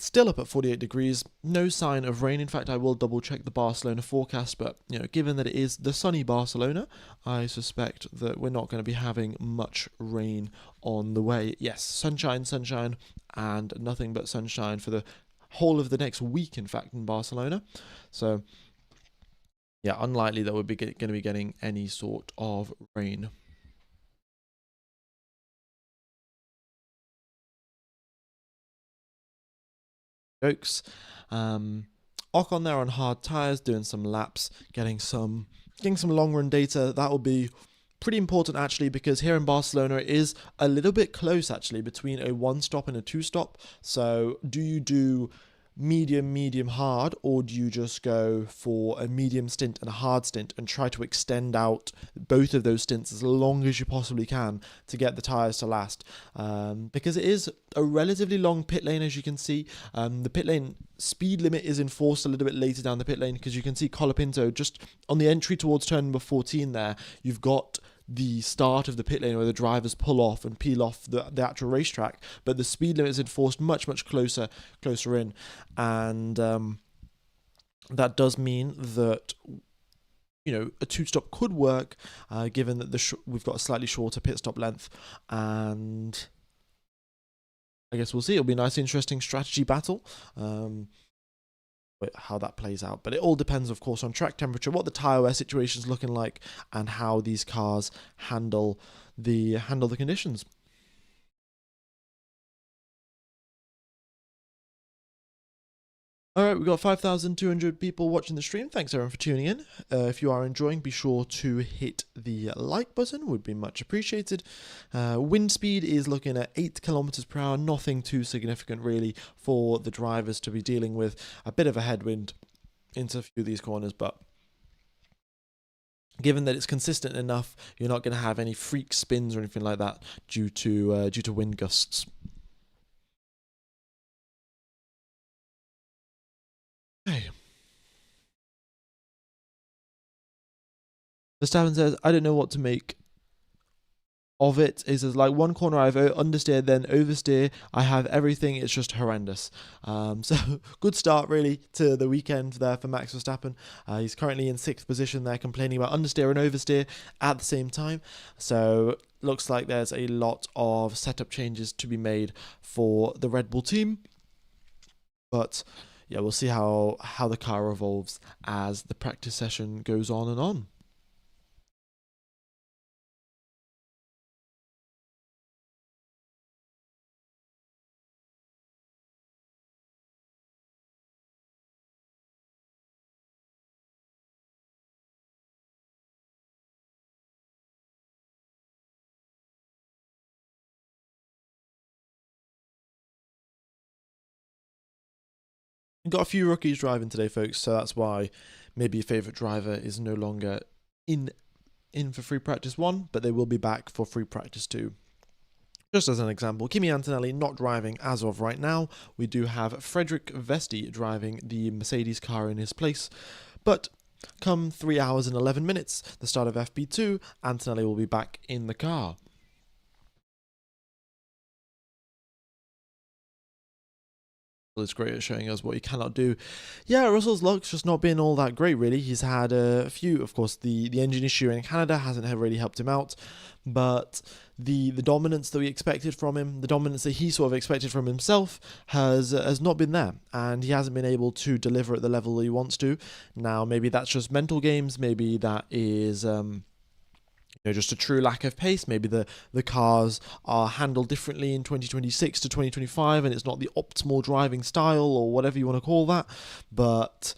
Still up at 48 degrees, no sign of rain. In fact, I will double check the Barcelona forecast, but given that it is the sunny Barcelona, I suspect that we're not going to be having much rain on the way. Yes, sunshine, sunshine, and nothing but sunshine for the whole of the next week, in fact, in Barcelona. So, yeah, unlikely that we're going to be getting any sort of rain. Jokes. Ocon there on hard tires, doing some laps, getting some long run data. That will be pretty important actually, because here in Barcelona it is a little bit close actually between a 1-stop and a 2-stop. So do you do medium, hard, or do you just go for a medium stint and a hard stint and try to extend out both of those stints as long as you possibly can to get the tyres to last? Because it is a relatively long pit lane, as you can see. The pit lane speed limit is enforced a little bit later down the pit lane, because you can see Colapinto just on the entry towards turn number 14 there. You've got the start of the pit lane where the drivers pull off and peel off the actual racetrack, but the speed limit is enforced much closer in, and that does mean that a 2-stop could work, given that we've got a slightly shorter pit stop length, and I guess we'll see. It'll be a nice, interesting strategy battle. How that plays out, but it all depends, of course, on track temperature, what the tyre wear situation is looking like, and how these cars handle the conditions. All right, we've got 5,200 people watching the stream. Thanks everyone for tuning in. If you are enjoying, be sure to hit the like button, would be much appreciated. Wind speed is looking at 8 kilometers per hour, nothing too significant really for the drivers to be dealing with. A bit of a headwind into a few of these corners, but given that it's consistent enough, you're not going to have any freak spins or anything like that due to wind gusts. Okay. Verstappen says, I don't know what to make of it. He says, like, one corner I've understeered, then oversteer. I have everything. It's just horrendous. So good start really to the weekend there for Max Verstappen. He's currently in 6th position there, complaining about understeer and oversteer at the same time. So looks like there's a lot of setup changes to be made for the Red Bull team. But yeah, we'll see how the car evolves as the practice session goes on and on. Got a few rookies driving today, folks, so that's why maybe your favourite driver is no longer in for free practice 1, but they will be back for free practice 2. Just as an example, Kimi Antonelli not driving as of right now. We do have Frederick Vesti driving the Mercedes car in his place, but come 3 hours and 11 minutes, the start of FP2, Antonelli will be back in the car. It's great at showing us what he cannot do. Yeah, Russell's luck's just not been all that great, really. He's had a few, of course, the engine issue in Canada hasn't really helped him out, but the dominance that we expected from him, the dominance that he sort of expected from himself, has not been there, and he hasn't been able to deliver at the level he wants to. Now, maybe that's just mental games, maybe that is just a true lack of pace. Maybe the cars are handled differently in 2026 to 2025, and it's not the optimal driving style or whatever you want to call that. But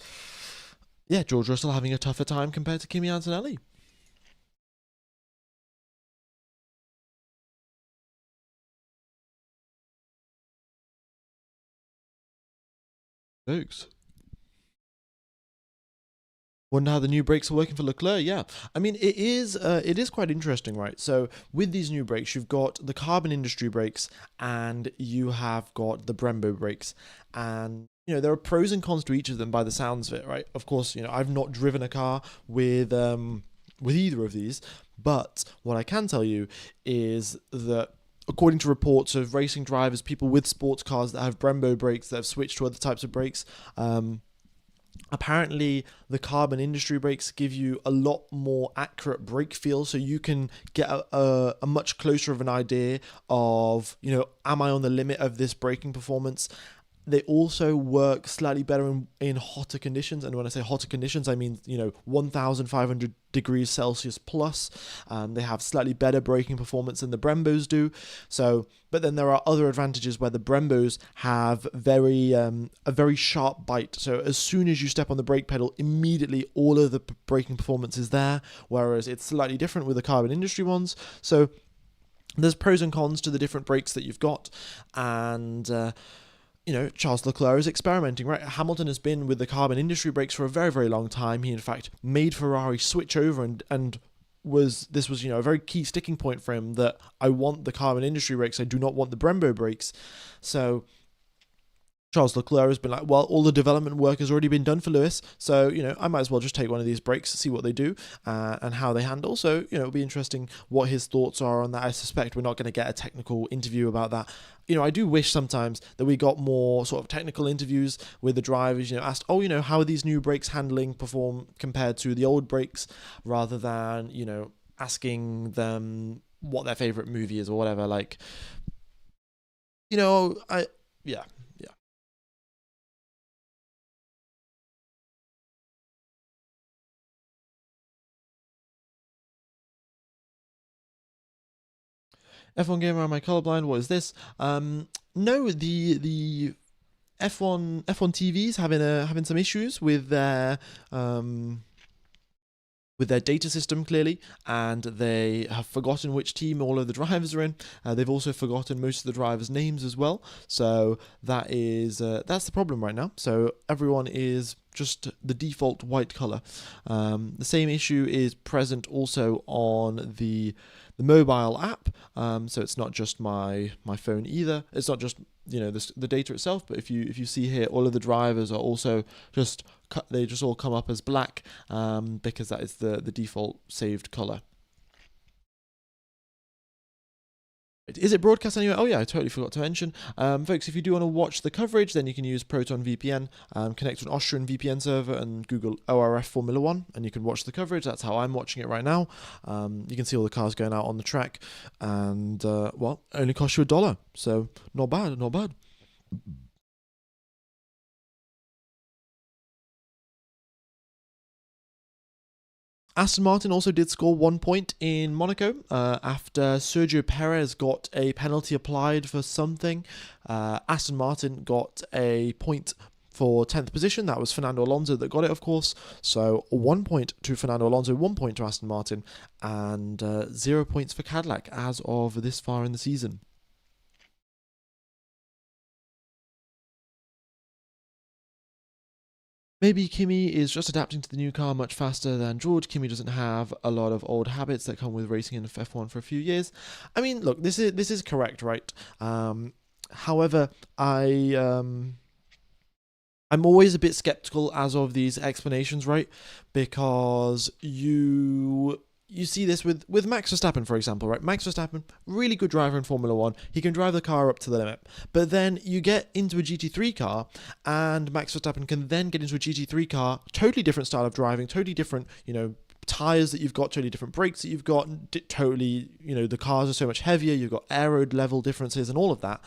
yeah, George Russell having a tougher time compared to Kimi Antonelli. Folks. Wonder how the new brakes are working for Leclerc. Yeah, I mean it is quite interesting, right? So with these new brakes, you've got the Carbon Industry brakes and you have got the Brembo brakes, and there are pros and cons to each of them by the sounds of it, right? Of course, I've not driven a car with either of these, but what I can tell you is that according to reports of racing drivers, people with sports cars that have Brembo brakes that have switched to other types of brakes. Apparently, the carbon industry brakes give you a lot more accurate brake feel, so you can get a much closer of an idea of, am I on the limit of this braking performance? They also work slightly better in hotter conditions. And when I say hotter conditions, I mean, 1,500 degrees Celsius plus. They have slightly better braking performance than the Brembos do. So, but then there are other advantages where the Brembos have a very sharp bite. So as soon as you step on the brake pedal, immediately all of the braking performance is there. Whereas it's slightly different with the carbon industry ones. So there's pros and cons to the different brakes that you've got. And, Charles Leclerc is experimenting, right? Hamilton has been with the carbon industry brakes for a very, very long time. He, in fact, made Ferrari switch over and was a very key sticking point for him that I want the carbon industry brakes. I do not want the Brembo brakes. So Charles Leclerc has been like, well, all the development work has already been done for Lewis, so, I might as well just take one of these brakes, see what they do, and how they handle. So, it'll be interesting what his thoughts are on that. I suspect we're not going to get a technical interview about that. I do wish sometimes that we got more sort of technical interviews with the drivers, asked, how are these new brakes perform compared to the old brakes, rather than, asking them what their favorite movie is or whatever. Like, yeah. F1 gamer, am I colorblind? What is this? No, the F1 TVs having some issues with their data system, clearly, and they have forgotten which team all of the drivers are in. They've also forgotten most of the drivers' names as well. So that's the problem right now. So everyone is just the default white color. The same issue is present also on the mobile app. So it's not just my phone either. It's not just the data itself, but if you see here, all of the drivers are also they just all come up as black, because that is the default saved color. Is it broadcast anywhere? Oh yeah, I totally forgot to mention. Folks, if you do want to watch the coverage, then you can use Proton VPN, connect to an Austrian VPN server and Google ORF Formula 1, and you can watch the coverage. That's how I'm watching it right now. You can see all the cars going out on the track, and, only costs you $1. So not bad, not bad. Aston Martin also did score 1 point in Monaco after Sergio Perez got a penalty applied for something. Aston Martin got a point for 10th position. That was Fernando Alonso that got it, of course. So 1 point to Fernando Alonso, 1 point to Aston Martin, and 0 points for Cadillac as of this far in the season. Maybe Kimi is just adapting to the new car much faster than George. Kimi doesn't have a lot of old habits that come with racing in F1 for a few years. I mean, look, this is correct, right? However, I'm always a bit skeptical as of these explanations, right? Because you see this with Max Verstappen, for example, right? Max Verstappen, really good driver in Formula 1. He can drive the car up to the limit. But then you get into a GT3 car, and Max Verstappen can then get into a GT3 car, totally different style of driving, totally different, tires that you've got, totally different brakes that you've got, totally, the cars are so much heavier, you've got aero level differences and all of that,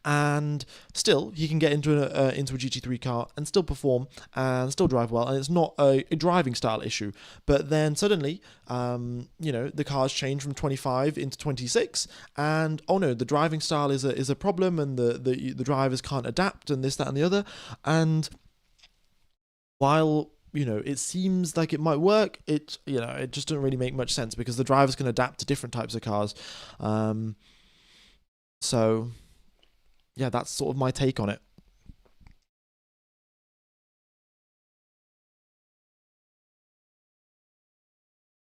and still he can get into a GT3 car and still perform and still drive well, and it's not a driving style issue. But then suddenly, the cars change from 25 into 26, and oh no, the driving style is a problem, and the drivers can't adapt, and this, that, and the other, and while it seems like it might work, it just doesn't really make much sense, because the drivers can adapt to different types of cars. So yeah, that's sort of my take on it.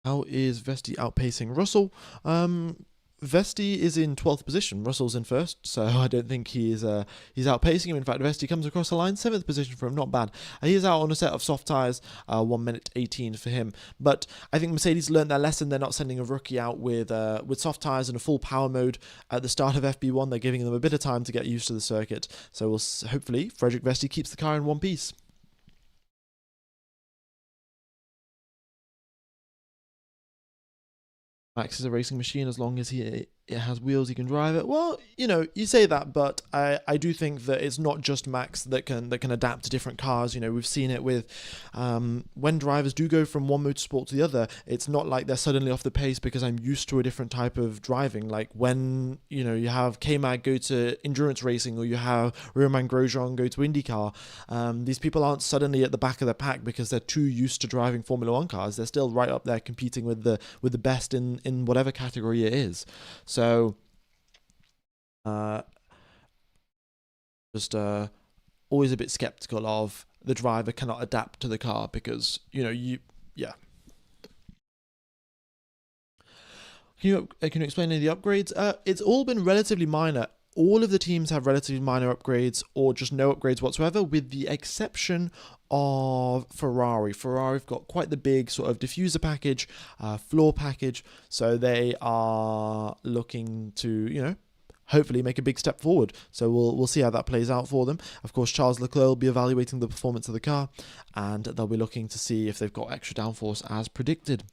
How is Vesti outpacing Russell? Vesti is in 12th position. Russell's in first, so I don't think he's outpacing him. In fact, Vesti comes across the line, 7th position for him, not bad. He is out on a set of soft tyres, 1 minute 18 for him. But I think Mercedes learned their lesson. They're not sending a rookie out with soft tyres and a full power mode at the start of FP1. They're giving them a bit of time to get used to the circuit. So hopefully Frederick Vesti keeps the car in one piece. Max is a racing machine as long as it has wheels, he can drive it. Well, you say that, but I do think that it's not just Max that can adapt to different cars. We've seen it with when drivers do go from one motorsport to the other, it's not like they're suddenly off the pace because I'm used to a different type of driving. Like when, you have K-Mag go to endurance racing, or you have Romain Grosjean go to IndyCar, these people aren't suddenly at the back of the pack because they're too used to driving Formula One cars. They're still right up there competing with the best in whatever category it is. So, just always a bit skeptical of the driver cannot adapt to the car because, yeah. Can you explain any of the upgrades? It's all been relatively minor. All of the teams have relatively minor upgrades or just no upgrades whatsoever, with the exception of Ferrari. Ferrari have got quite the big sort of diffuser package, floor package, so they are looking to, hopefully make a big step forward. So we'll see how that plays out for them. Of course, Charles Leclerc will be evaluating the performance of the car, and they'll be looking to see if they've got extra downforce as predicted.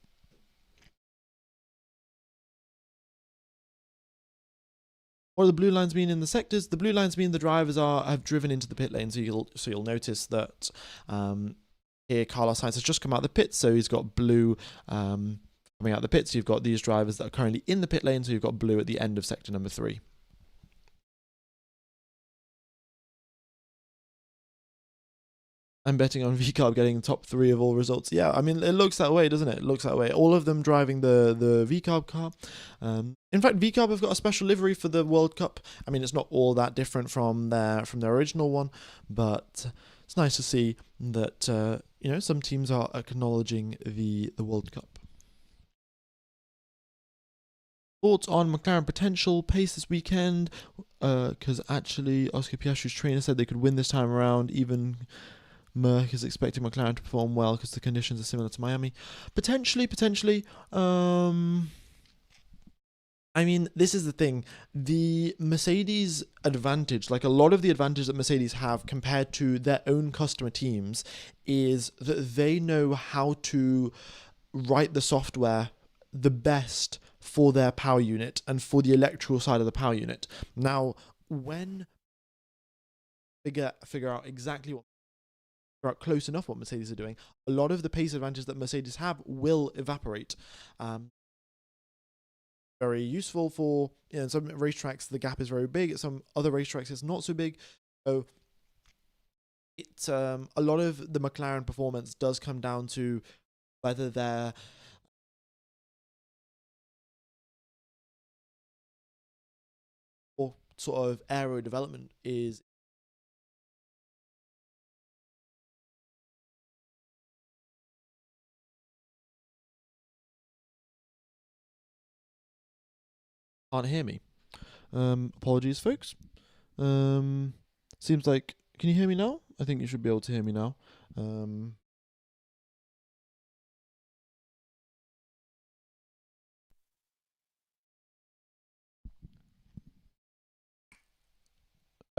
What are the blue lines mean in the sectors? The blue lines mean the drivers have driven into the pit lane. So you'll notice that here Carlos Sainz has just come out of the pits, so he's got blue coming out of the pits. So you've got these drivers that are currently in the pit lane, so you've got blue at the end of sector number 3. I'm betting on VCarb getting top 3 of all results. Yeah, I mean, it looks that way, doesn't it? It looks that way. All of them driving the VCarb car. In fact, VCarb have got a special livery for the World Cup. I mean, it's not all that different from their original one, but it's nice to see that some teams are acknowledging the World Cup. Thoughts on McLaren potential pace this weekend? Because actually, Oscar Piastri's trainer said they could win this time around. Even Merck is expecting McLaren to perform well because the conditions are similar to Miami. Potentially. I mean, this is the thing. The Mercedes advantage, like a lot of the advantage that Mercedes have compared to their own customer teams, is that they know how to write the software the best for their power unit and for the electrical side of the power unit. Now, when figure out exactly close enough what Mercedes are doing, a lot of the pace advantage that Mercedes have will evaporate. Very useful for, in some racetracks the gap is very big, at some other racetracks it's not so big. So it's a lot of the McLaren performance does come down to whether they're or sort of aero development is can't hear me. Apologies, folks. Seems like, can you hear me now? I think you should be able to hear me now.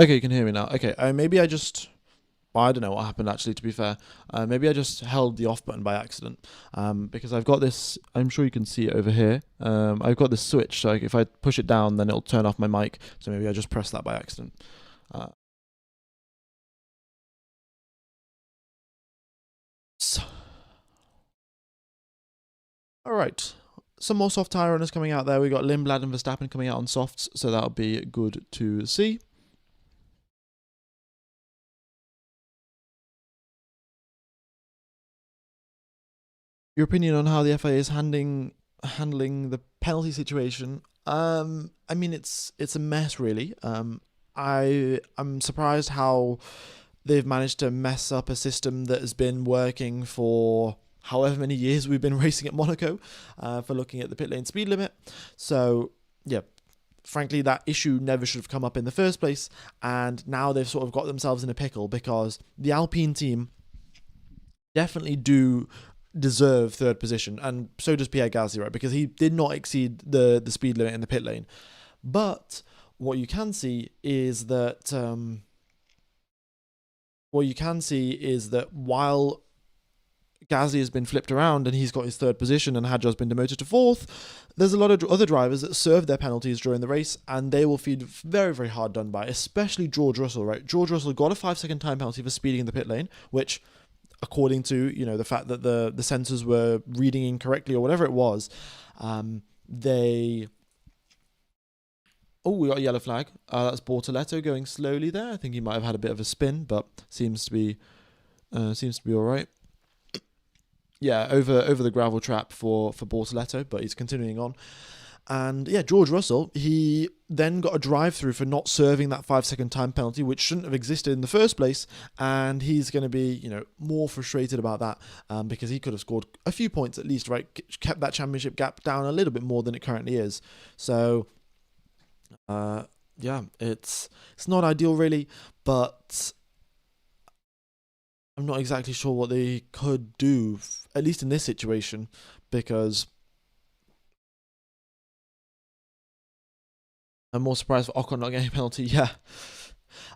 Okay, you can hear me now. Okay, maybe I don't know what happened actually, to be fair. Maybe I just held the off button by accident, because I've got this, I'm sure you can see it over here. I've got this switch, so if I push it down, then it'll turn off my mic. So maybe I just pressed that by accident. All right. Some more soft tyre runners coming out there. We've got Lindblad and Verstappen coming out on softs, so that'll be good to see. Your opinion on how the FIA is handling the penalty situation? I mean, it's a mess, really. I'm surprised how they've managed to mess up a system that has been working for however many years we've been racing at Monaco, for looking at the pit lane speed limit. So yeah, frankly, that issue never should have come up in the first place, and now they've sort of got themselves in a pickle because the Alpine team definitely do deserve third position, and so does Pierre Gasly, right? Because he did not exceed the speed limit in the pit lane. But what you can see is that while Gasly has been flipped around and he's got his third position and Hadjar's been demoted to fourth, there's a lot of other drivers that serve their penalties during the race and they will feel very, very hard done by, especially George Russell, right? George Russell got a 5-second time penalty for speeding in the pit lane, which, according to, the fact that the sensors were reading incorrectly or whatever it was, they... Oh, we got a yellow flag. That's Bortoleto going slowly there. I think he might have had a bit of a spin, but seems to be all right. Yeah, over the gravel trap for Bortoleto, but he's continuing on. And yeah, George Russell, he then got a drive-through for not serving that 5-second time penalty, which shouldn't have existed in the first place. And he's going to be, more frustrated about that because he could have scored a few points at least, right? Kept that championship gap down a little bit more than it currently is. So, yeah, it's not ideal really, but I'm not exactly sure what they could do, at least in this situation, because I'm more surprised for Ocon not getting a penalty. Yeah.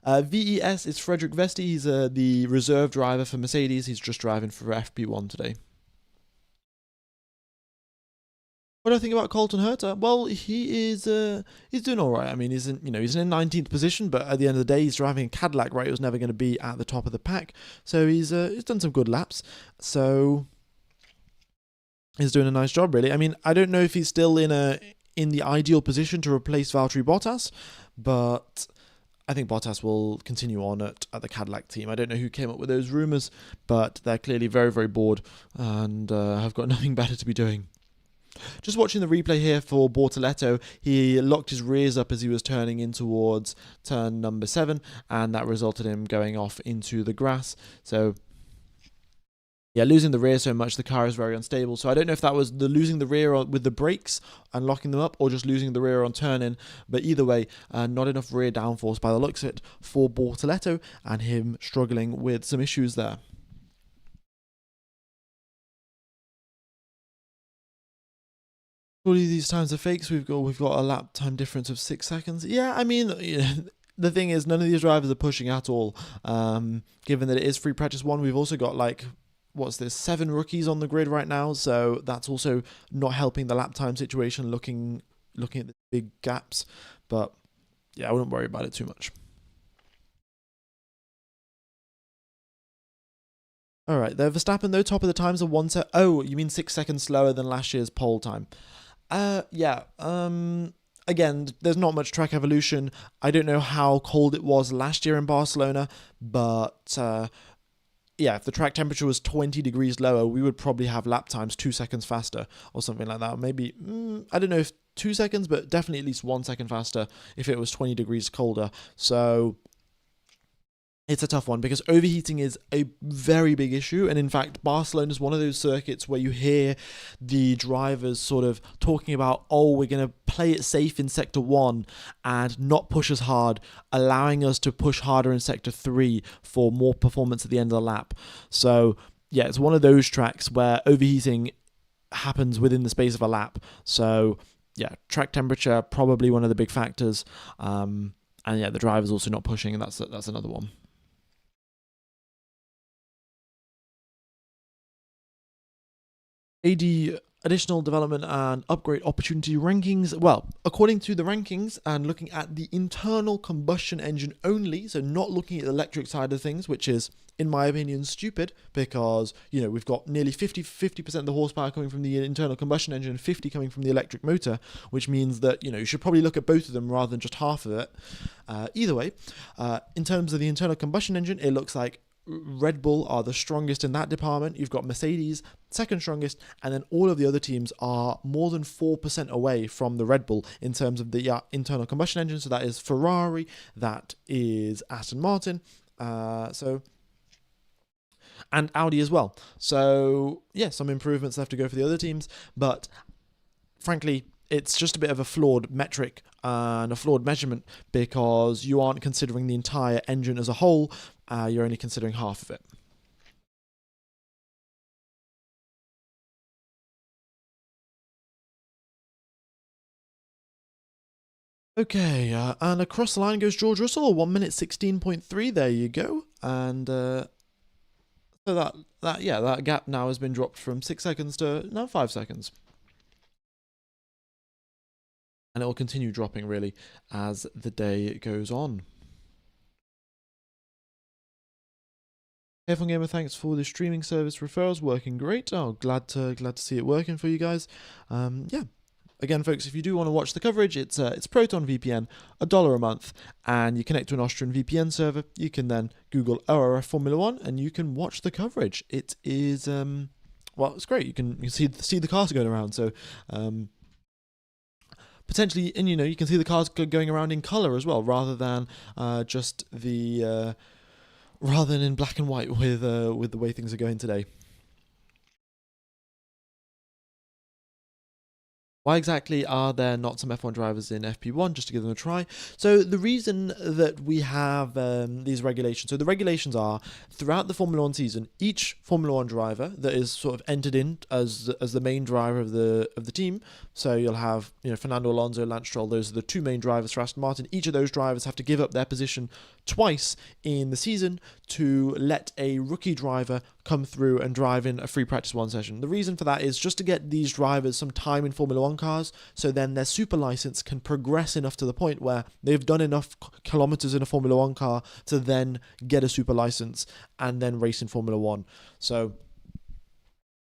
VES is Frederick Vesti. He's the reserve driver for Mercedes. He's just driving for FP1 today. What do I think about Colton Herta? Well, he's doing all right. I mean, he's in 19th position, but at the end of the day, he's driving a Cadillac, right? He was never going to be at the top of the pack, so he's done some good laps. So he's doing a nice job, really. I mean, I don't know if he's still in the ideal position to replace Valtteri Bottas, but I think Bottas will continue on at the Cadillac team. I don't know who came up with those rumours, but they're clearly very, very bored and have got nothing better to be doing. Just watching the replay here for Bortoleto, he locked his rears up as he was turning in towards turn number 7, and that resulted in him going off into the grass. So, yeah, losing the rear so much, the car is very unstable. So I don't know if that was the losing the rear with the brakes and locking them up, or just losing the rear on turn-in. But either way, not enough rear downforce by the looks of it for Bortoleto, and him struggling with some issues there. Surely these times are fakes. We've got a lap time difference of 6 seconds. Yeah, I mean, the thing is, none of these drivers are pushing at all. Given that it is free practice 1, we've also got 7 rookies on the grid right now, so that's also not helping the lap time situation. Looking at the big gaps, but yeah, I wouldn't worry about it too much. All right, there Verstappen though, top of the times are 1 set. Oh, you mean 6 seconds slower than last year's pole time? Yeah. Again, there's not much track evolution. I don't know how cold it was last year in Barcelona, but yeah, if the track temperature was 20 degrees lower, we would probably have lap times 2 seconds faster or something like that. Maybe, I don't know if 2 seconds, but definitely at least 1 second faster if it was 20 degrees colder. So it's a tough one because overheating is a very big issue. And in fact, Barcelona is one of those circuits where you hear the drivers sort of talking about, oh, we're going to play it safe in Sector 1 and not push as hard, allowing us to push harder in Sector 3 for more performance at the end of the lap. So yeah, it's one of those tracks where overheating happens within the space of a lap. So yeah, track temperature, probably one of the big factors. And yeah, the driver's also not pushing, and that's another one. AD additional development and upgrade opportunity rankings. Well, according to the rankings and looking at the internal combustion engine only, so not looking at the electric side of things, which is, in my opinion, stupid because, we've got nearly 50% of the horsepower coming from the internal combustion engine and 50 coming from the electric motor, which means that, you should probably look at both of them rather than just half of it. Either way, in terms of the internal combustion engine, it looks like Red Bull are the strongest in that department. You've got Mercedes, second strongest, and then all of the other teams are more than 4% away from the Red Bull in terms of the internal combustion engine. So that is Ferrari, that is Aston Martin, and Audi as well. So yeah, some improvements left to go for the other teams, but frankly, it's just a bit of a flawed metric and a flawed measurement because you aren't considering the entire engine as a whole. You're only considering half of it. Okay, and across the line goes George Russell, 1 minute 16.3. There you go, and so that gap now has been dropped from 6 seconds to now 5 seconds, and it will continue dropping really as the day goes on. Hey, F1 Gamer, thanks for the streaming service referrals, working great. Oh, glad to see it working for you guys. Yeah. Again, folks, if you do want to watch the coverage, it's Proton VPN, $1 a month, and you connect to an Austrian VPN server. You can then Google ORF Formula One, and you can watch the coverage. It is well, it's great. You can see the cars going around. So potentially, and you can see the cars going around in color as well, rather than just the rather than in black and white with the way things are going today. Why exactly are there not some F1 drivers in FP1 just to give them a try? So the reason that we have these regulations, so the regulations are throughout the Formula One season, each Formula One driver that is sort of entered in as the main driver of the team. So you'll have Fernando Alonso, Lance Stroll. Those are the two main drivers for Aston Martin. Each of those drivers have to give up their position twice in the season to let a rookie driver come through and drive in a free practice one session. The reason for that is just to get these drivers some time in Formula One cars, so then their super license can progress enough to the point where they've done enough kilometers in a Formula One car to then get a super license and then race in Formula One. So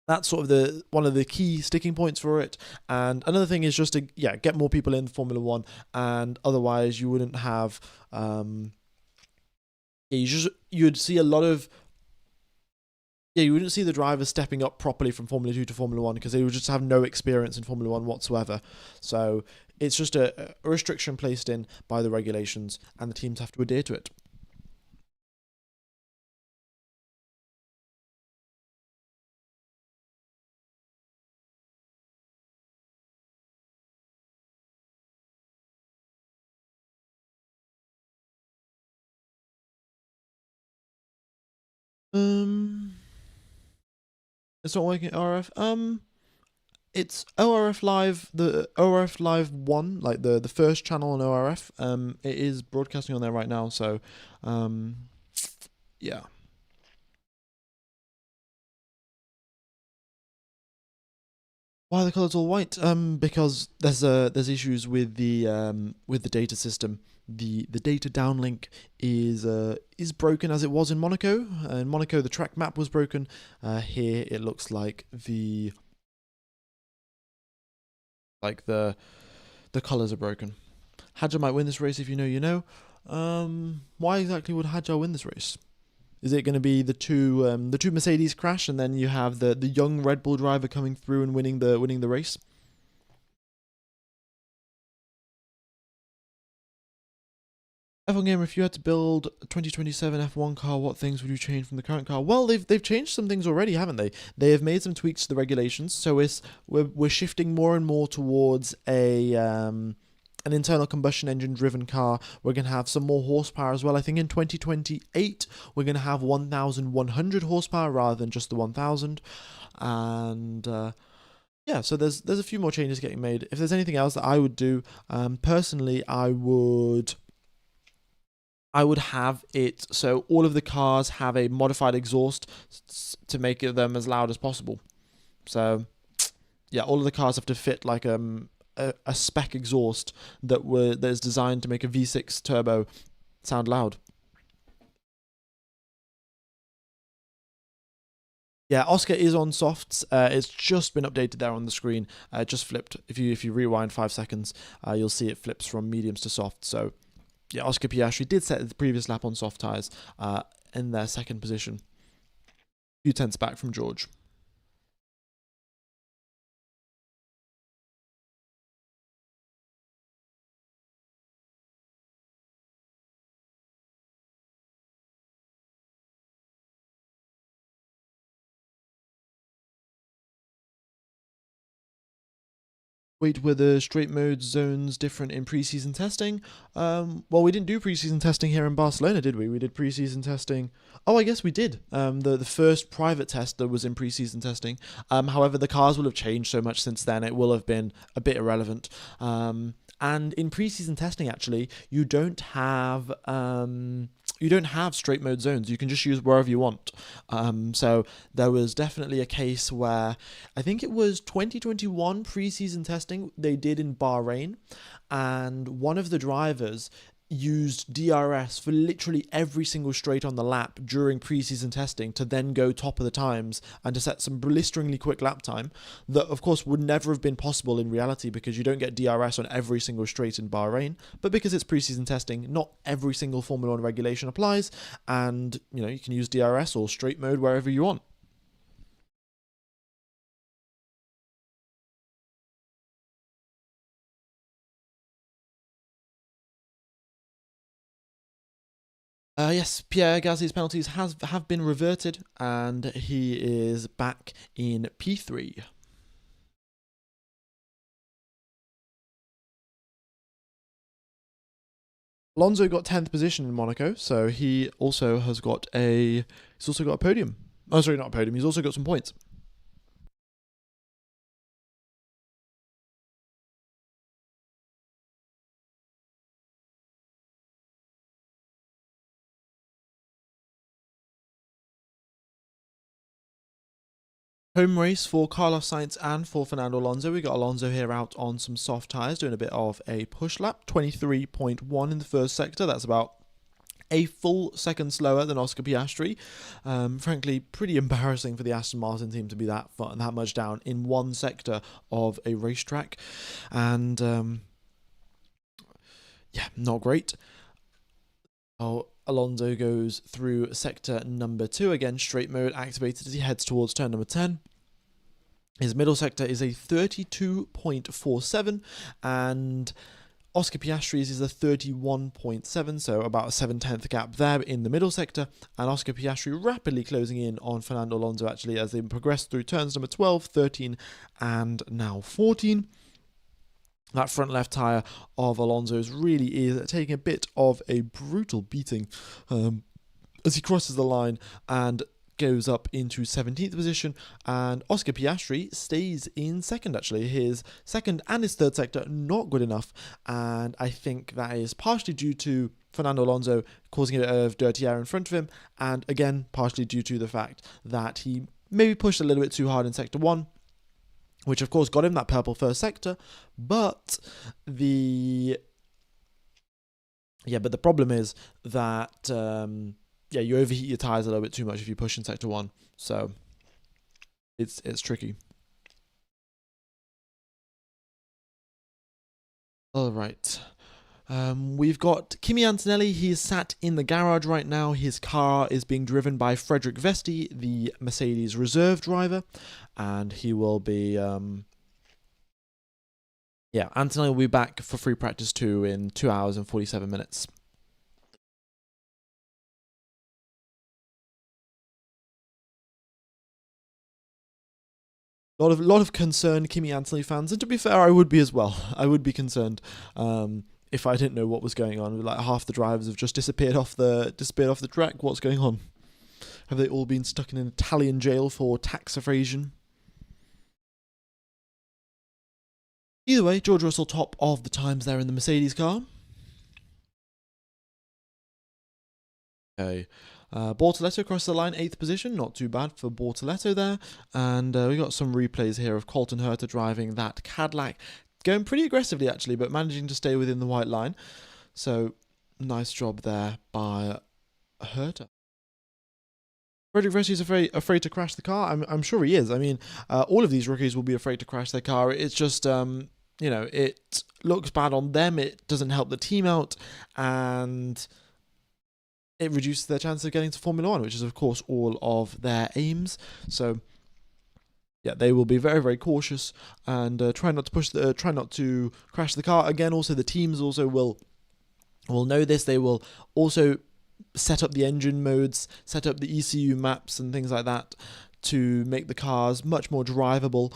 that's sort of one of the key sticking points for it. And another thing is just to get more people in Formula One, and otherwise you wouldn't have you'd see a lot of you wouldn't see the drivers stepping up properly from Formula 2 to Formula 1 because they would just have no experience in Formula 1 whatsoever. So it's just a restriction placed in by the regulations, and the teams have to adhere to it. It's not working at ORF. It's ORF Live, the ORF Live 1, like the first channel on ORF. It is broadcasting on there right now, so yeah. Why are the colours all white? Because there's issues with the data system. The data downlink is broken as it was in Monaco. In Monaco, the track map was broken. Here, it looks like the colours are broken. Hadjar might win this race if you know, you know. Why exactly would Hadjar win this race? Is it going to be the two Mercedes crash, and then you have the young Red Bull driver coming through and winning the race? F1 Gamer, if you had to build a 2027 F1 car, what things would you change from the current car? Well, they've changed some things already, haven't they? They have made some tweaks to the regulations, so we're shifting more and more towards an internal combustion engine driven car. We're going to have some more horsepower as well. I think in 2028 we're going to have 1,100 horsepower rather than just the 1,000. And yeah, so there's a few more changes getting made. If there's anything else that I would do, personally, I would have it so all of the cars have a modified exhaust to make them as loud as possible. So yeah, all of the cars have to fit like a spec exhaust that is designed to make a V6 turbo sound loud. Yeah, Oscar is on softs. It's just been updated there on the screen. It just flipped. If you rewind 5 seconds, you'll see it flips from mediums to soft. So yeah, Oscar Piastri did set the previous lap on soft tyres in their second position. A few tenths back from George. Wait, were the straight mode zones different in preseason testing? Well, we didn't do preseason testing here in Barcelona, did we? We did preseason testing. Oh, I guess we did. The first private test that was in preseason testing. However, the cars will have changed so much since then. It will have been a bit irrelevant. And in preseason testing, actually, you don't have straight mode zones. You can just use wherever you want. So there was definitely a case where I think it was 2021 preseason testing they did in Bahrain, and one of the drivers used DRS for literally every single straight on the lap during preseason testing to then go top of the times and to set some blisteringly quick lap time that of course would never have been possible in reality because you don't get DRS on every single straight in Bahrain, but because it's preseason testing, not every single Formula 1 regulation applies, and you can use DRS or straight mode wherever you want. Yes, Pierre Gasly's penalties have been reverted, and he is back in P3. Alonso got 10th position in Monaco, so he's also got a podium. Oh, sorry, not a podium. He's also got some points. Home race for Carlos Sainz and for Fernando Alonso. We got Alonso here out on some soft tyres, doing a bit of a push lap. 23.1 in the first sector. That's about a full second slower than Oscar Piastri. Frankly, pretty embarrassing for the Aston Martin team to be that much down in one sector of a racetrack. And not great. Alonso goes through sector number 2, again straight mode activated as he heads towards turn number 10. His middle sector is a 32.47 and Oscar Piastri's is a 31.7, so about a 7/10 gap there in the middle sector, and Oscar Piastri rapidly closing in on Fernando Alonso actually as they progress through turns number 12, 13 and now 14. That front left tyre of Alonso's really is taking a bit of a brutal beating as he crosses the line and goes up into 17th position, and Oscar Piastri stays in second actually. His second and his third sector not good enough, and I think that is partially due to Fernando Alonso causing a bit of dirty air in front of him, and again partially due to the fact that he maybe pushed a little bit too hard in sector 1, which of course got him that purple first sector, but the problem is that you overheat your tyres a little bit too much if you push in sector 1, so it's tricky. All right. We've got Kimi Antonelli. He is sat in the garage right now. His car is being driven by Frederick Vesti, the Mercedes reserve driver, and he will be Antonelli will be back for free practice 2 in 2 hours and 47 minutes. A lot of concerned Kimi Antonelli fans, and to be fair, I would be as well. I would be concerned if I didn't know what was going on. Like half the drivers have just disappeared off the track. What's going on? Have they all been stuck in an Italian jail for tax evasion? Either way, George Russell top of the times there in the Mercedes car. Okay. Bortoletto across the line, 8th position, not too bad for Bortoletto there. And we got some replays here of Colton Herta driving that Cadillac, going pretty aggressively actually, but managing to stay within the white line. So nice job there by Herta. Frederick Vesti is afraid to crash the car. I'm sure he is. I mean, all of these rookies will be afraid to crash their car. It's just it looks bad on them. It doesn't help the team out, and it reduces their chance of getting to Formula 1, which is, of course, all of their aims. So, yeah, they will be very, very cautious and try not to crash the car. Again, also the teams also will know this. They will also set up the engine modes, set up the ECU maps and things like that to make the cars much more drivable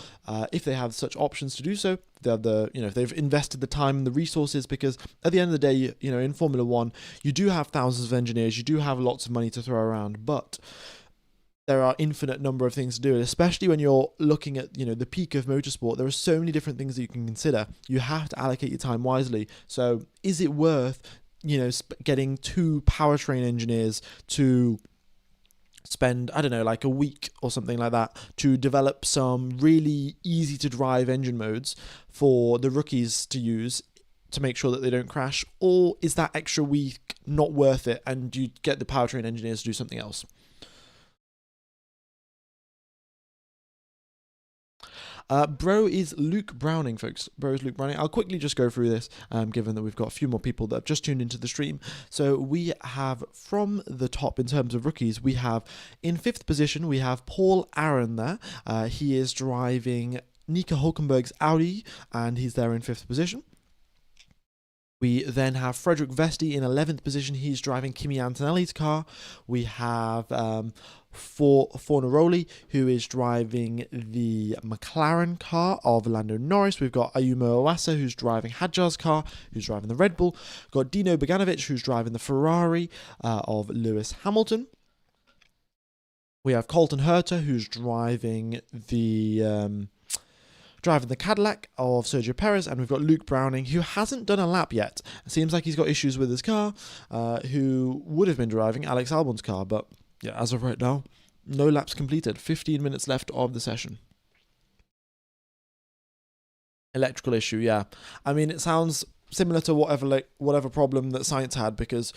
if they have such options to do so. They have if they've invested the time and the resources, because at the end of the day, in Formula One, you do have thousands of engineers, you do have lots of money to throw around, but there are infinite number of things to do, and especially when you're looking at the peak of motorsport, there are so many different things that you can consider. You have to allocate your time wisely. So is it worth getting 2 powertrain engineers to spend, I don't know, like a week or something like that to develop some really easy to drive engine modes for the rookies to use to make sure that they don't crash? Or is that extra week not worth it and you get the powertrain engineers to do something else? Bro is Luke Browning, folks. Bro is Luke Browning. I'll quickly just go through this, given that we've got a few more people that have just tuned into the stream. So we have, from the top in terms of rookies, we have in 5th position, we have Paul Aaron there. He is driving Nico Hulkenberg's Audi, and he's there in 5th position. We then have Frederick Vesti in 11th position. He's driving Kimi Antonelli's car. We have Fornaroli, who is driving the McLaren car of Lando Norris. We've got Ayumu Iwasa, who's driving Hadjar's car, who's driving the Red Bull. We've got Dino Beganovic, who's driving the Ferrari of Lewis Hamilton. We have Colton Herta, who's driving the Cadillac of Sergio Perez, and we've got Luke Browning, who hasn't done a lap yet. It seems like he's got issues with his car, who would have been driving Alex Albon's car, but yeah, as of right now, no laps completed. 15 minutes left of the session. Electrical issue, yeah. I mean, it sounds similar to whatever problem that Sainz had, because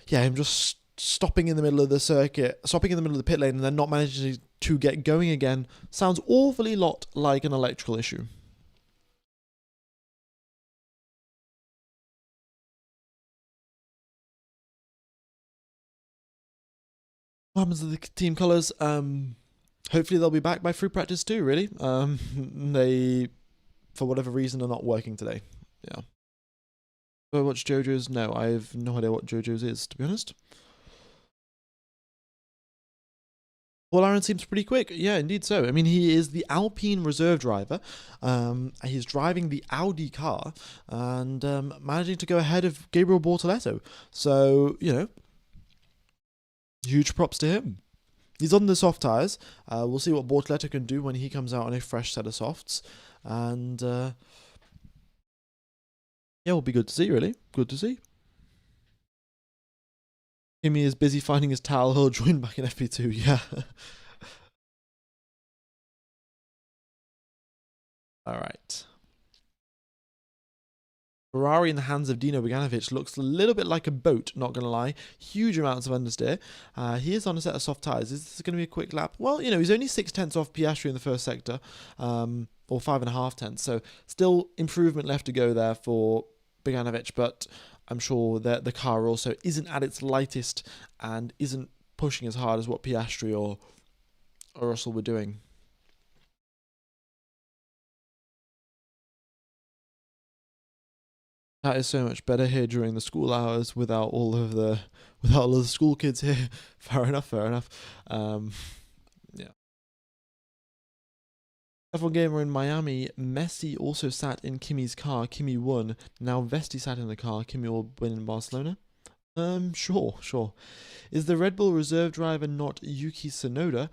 yeah, him just stopping in the middle of the circuit, stopping in the middle of the pit lane, and then not managing to get going again sounds awfully lot like an electrical issue. What happens to the team colours? Hopefully they'll be back by free practice too, really. They, for whatever reason, are not working today. Yeah. Do I watch JoJo's? No, I have no idea what JoJo's is, to be honest. Paul Aaron seems pretty quick. Yeah, indeed so. I mean, he is the Alpine reserve driver. He's driving the Audi car and managing to go ahead of Gabriel Bortoleto. So, huge props to him. He's on the soft tyres. We'll see what Bortoleto can do when he comes out on a fresh set of softs. And, yeah, will be good to see, really. Good to see. Kimi is busy finding his towel. He'll join back in FP2, yeah. Alright. Ferrari in the hands of Dino Beganovic looks a little bit like a boat, not going to lie. Huge amounts of understeer. He is on a set of soft tyres. Is this going to be a quick lap? Well, he's only 6/10 off Piastri in the first sector, or 5.5 so still improvement left to go there for Beganovic, but I'm sure that the car also isn't at its lightest and isn't pushing as hard as what Piastri or Russell were doing. That is so much better here during the school hours without all of the school kids here. Fair enough. Yeah. F1 Gamer in Miami, Messi also sat in Kimi's car. Kimi won. Now Vesti sat in the car. Kimi will win in Barcelona. Sure. Is the Red Bull reserve driver not Yuki Tsunoda?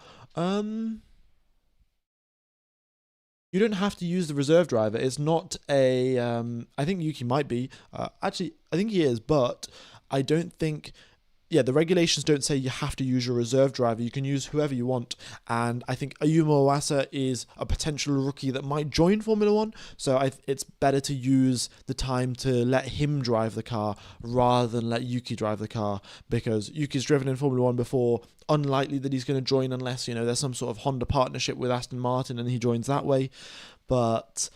You don't have to use the reserve driver. It's not a. I think Yuki might be. Actually, I think he is, but I don't think. Yeah, the regulations don't say you have to use your reserve driver. You can use whoever you want. And I think Ayumu Iwasa is a potential rookie that might join Formula One. So it's better to use the time to let him drive the car rather than let Yuki drive the car, because Yuki's driven in Formula One before. Unlikely that he's going to join unless, there's some sort of Honda partnership with Aston Martin and he joins that way. But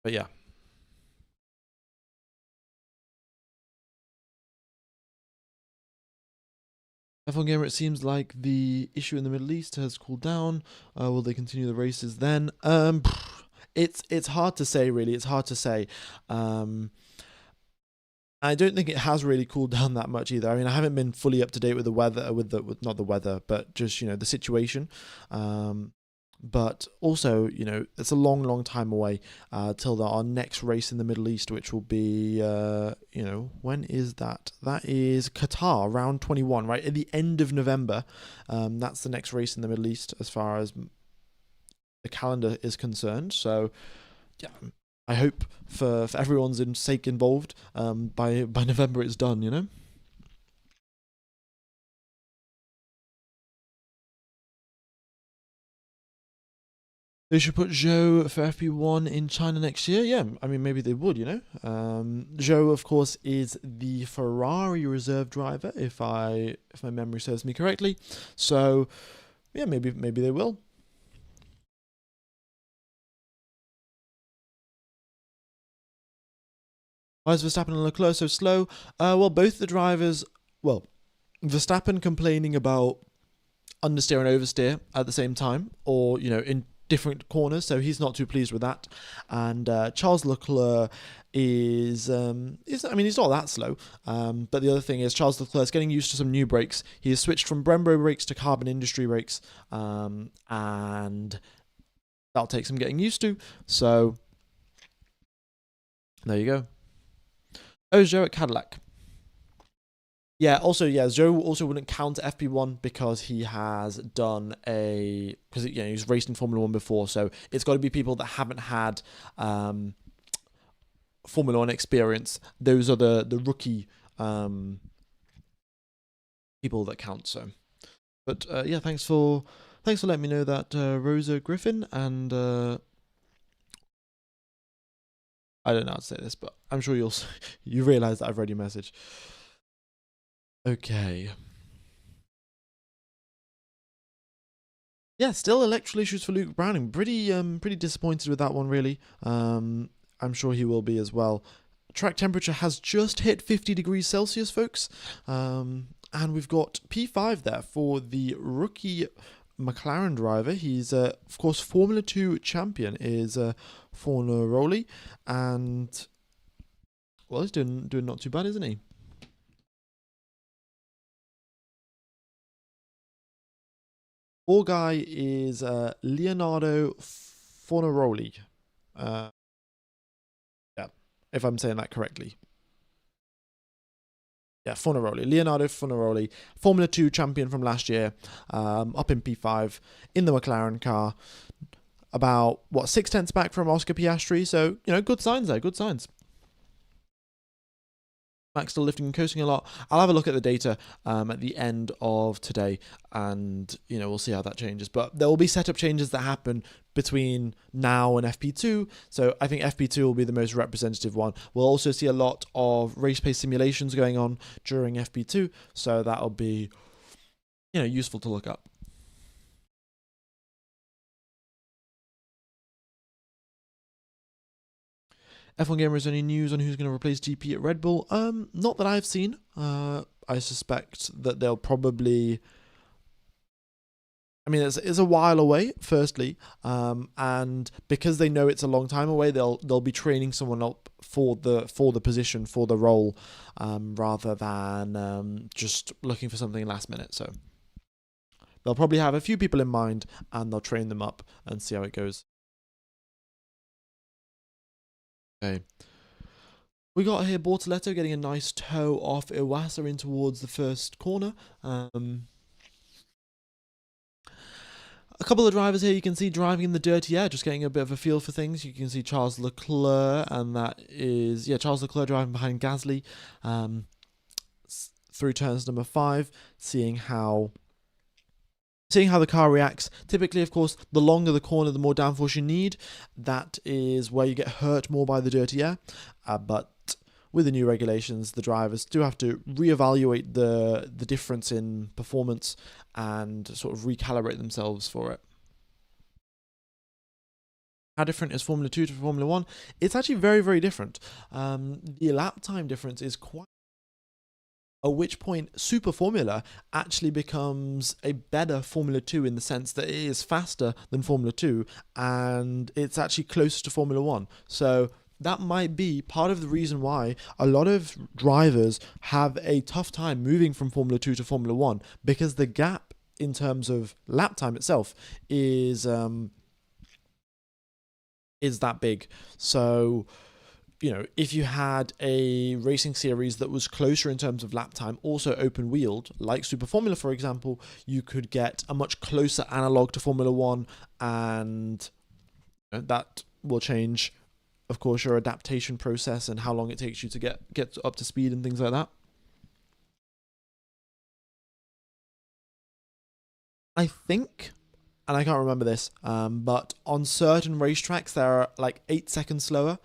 yeah. F1 Gamer, it seems like the issue in the Middle East has cooled down. Will they continue the races then? It's hard to say, really. It's hard to say. I don't think it has really cooled down that much either. I mean, I haven't been fully up to date with the weather, with not the weather, but just the situation. Um, but also, it's a long, long time away till our next race in the Middle East, which will be, when is that? That is Qatar, round 21, right at the end of November. That's the next race in the Middle East as far as the calendar is concerned. So, yeah, I hope for everyone's sake involved, by November it's done. They should put Zhou for FP1 in China next year. Yeah, I mean maybe they would. Zhou, of course, is the Ferrari reserve driver, if my memory serves me correctly. So yeah, maybe they will. Why is Verstappen and Leclerc so slow? Well, both the drivers. Well, Verstappen complaining about understeer and oversteer at the same time, or in different corners, so he's not too pleased with that. And Charles Leclerc is I mean, he's not that slow, but the other thing is Charles Leclerc is getting used to some new brakes. He has switched from Brembo brakes to carbon industry brakes, and that'll take some getting used to. So there you go. Zhou at Cadillac. Yeah, also, Zhou also wouldn't count FP1 because he has done because he's raced in Formula 1 before, so it's got to be people that haven't had Formula 1 experience. Those are the rookie people that count. So, but yeah, thanks for letting me know that, Rosa Griffin, and I don't know how to say this, but I'm sure you realise that I've read your message. Okay. Yeah, still electrical issues for Luke Browning. Pretty disappointed with that one, really. I'm sure he will be as well. Track temperature has just hit 50 degrees Celsius, folks. And we've got P5 there for the rookie McLaren driver. He's, of course, Formula 2 champion is Fornaroli. And, well, he's doing not too bad, isn't he? Ball guy is Leonardo Fornaroli. Yeah, if I'm saying that correctly. Yeah, Fornaroli. Leonardo Fornaroli, Formula 2 champion from last year, up in P5 in the McLaren car. About, 6/10 back from Oscar Piastri. So, good signs there, good signs. Max still lifting and coasting a lot. I'll have a look at the data at the end of today, and we'll see how that changes. But there will be setup changes that happen between now and FP2. So I think FP2 will be the most representative one. We'll also see a lot of race pace simulations going on during FP2, so that'll be useful to look up. F1 Gamer, is any news on who's going to replace GP at Red Bull? Not that I've seen. I suspect that they'll probably. I mean, it's a while away, firstly, and because they know it's a long time away, they'll be training someone up for the position, for the role, rather than just looking for something last minute. So they'll probably have a few people in mind, and they'll train them up and see how it goes. Okay. We got here Bortoletto getting a nice toe off Iwasa in towards the first corner. A couple of drivers here you can see driving in the dirty air, just getting a bit of a feel for things. You can see Charles Leclerc, and that is, Charles Leclerc driving behind Gasly through turns number 5, seeing how the car reacts. Typically, of course, the longer the corner, the more downforce you need. That is where you get hurt more by the dirty air. But with the new regulations, the drivers do have to reevaluate the difference in performance and sort of recalibrate themselves for it. How different is Formula 2 to Formula 1? It's actually very, very different. The lap time difference is quite. At which point Super Formula actually becomes a better Formula 2 in the sense that it is faster than Formula 2 and it's actually closer to Formula 1. So that might be part of the reason why a lot of drivers have a tough time moving from Formula 2 to Formula 1, because the gap in terms of lap time itself is that big. So, if you had a racing series that was closer in terms of lap time, also open wheeled, like Super Formula, for example, you could get a much closer analog to Formula 1, and that will change, of course, your adaptation process and how long it takes you to get up to speed and things like that. I think, and I can't remember this, but on certain racetracks, they're like 8 seconds slower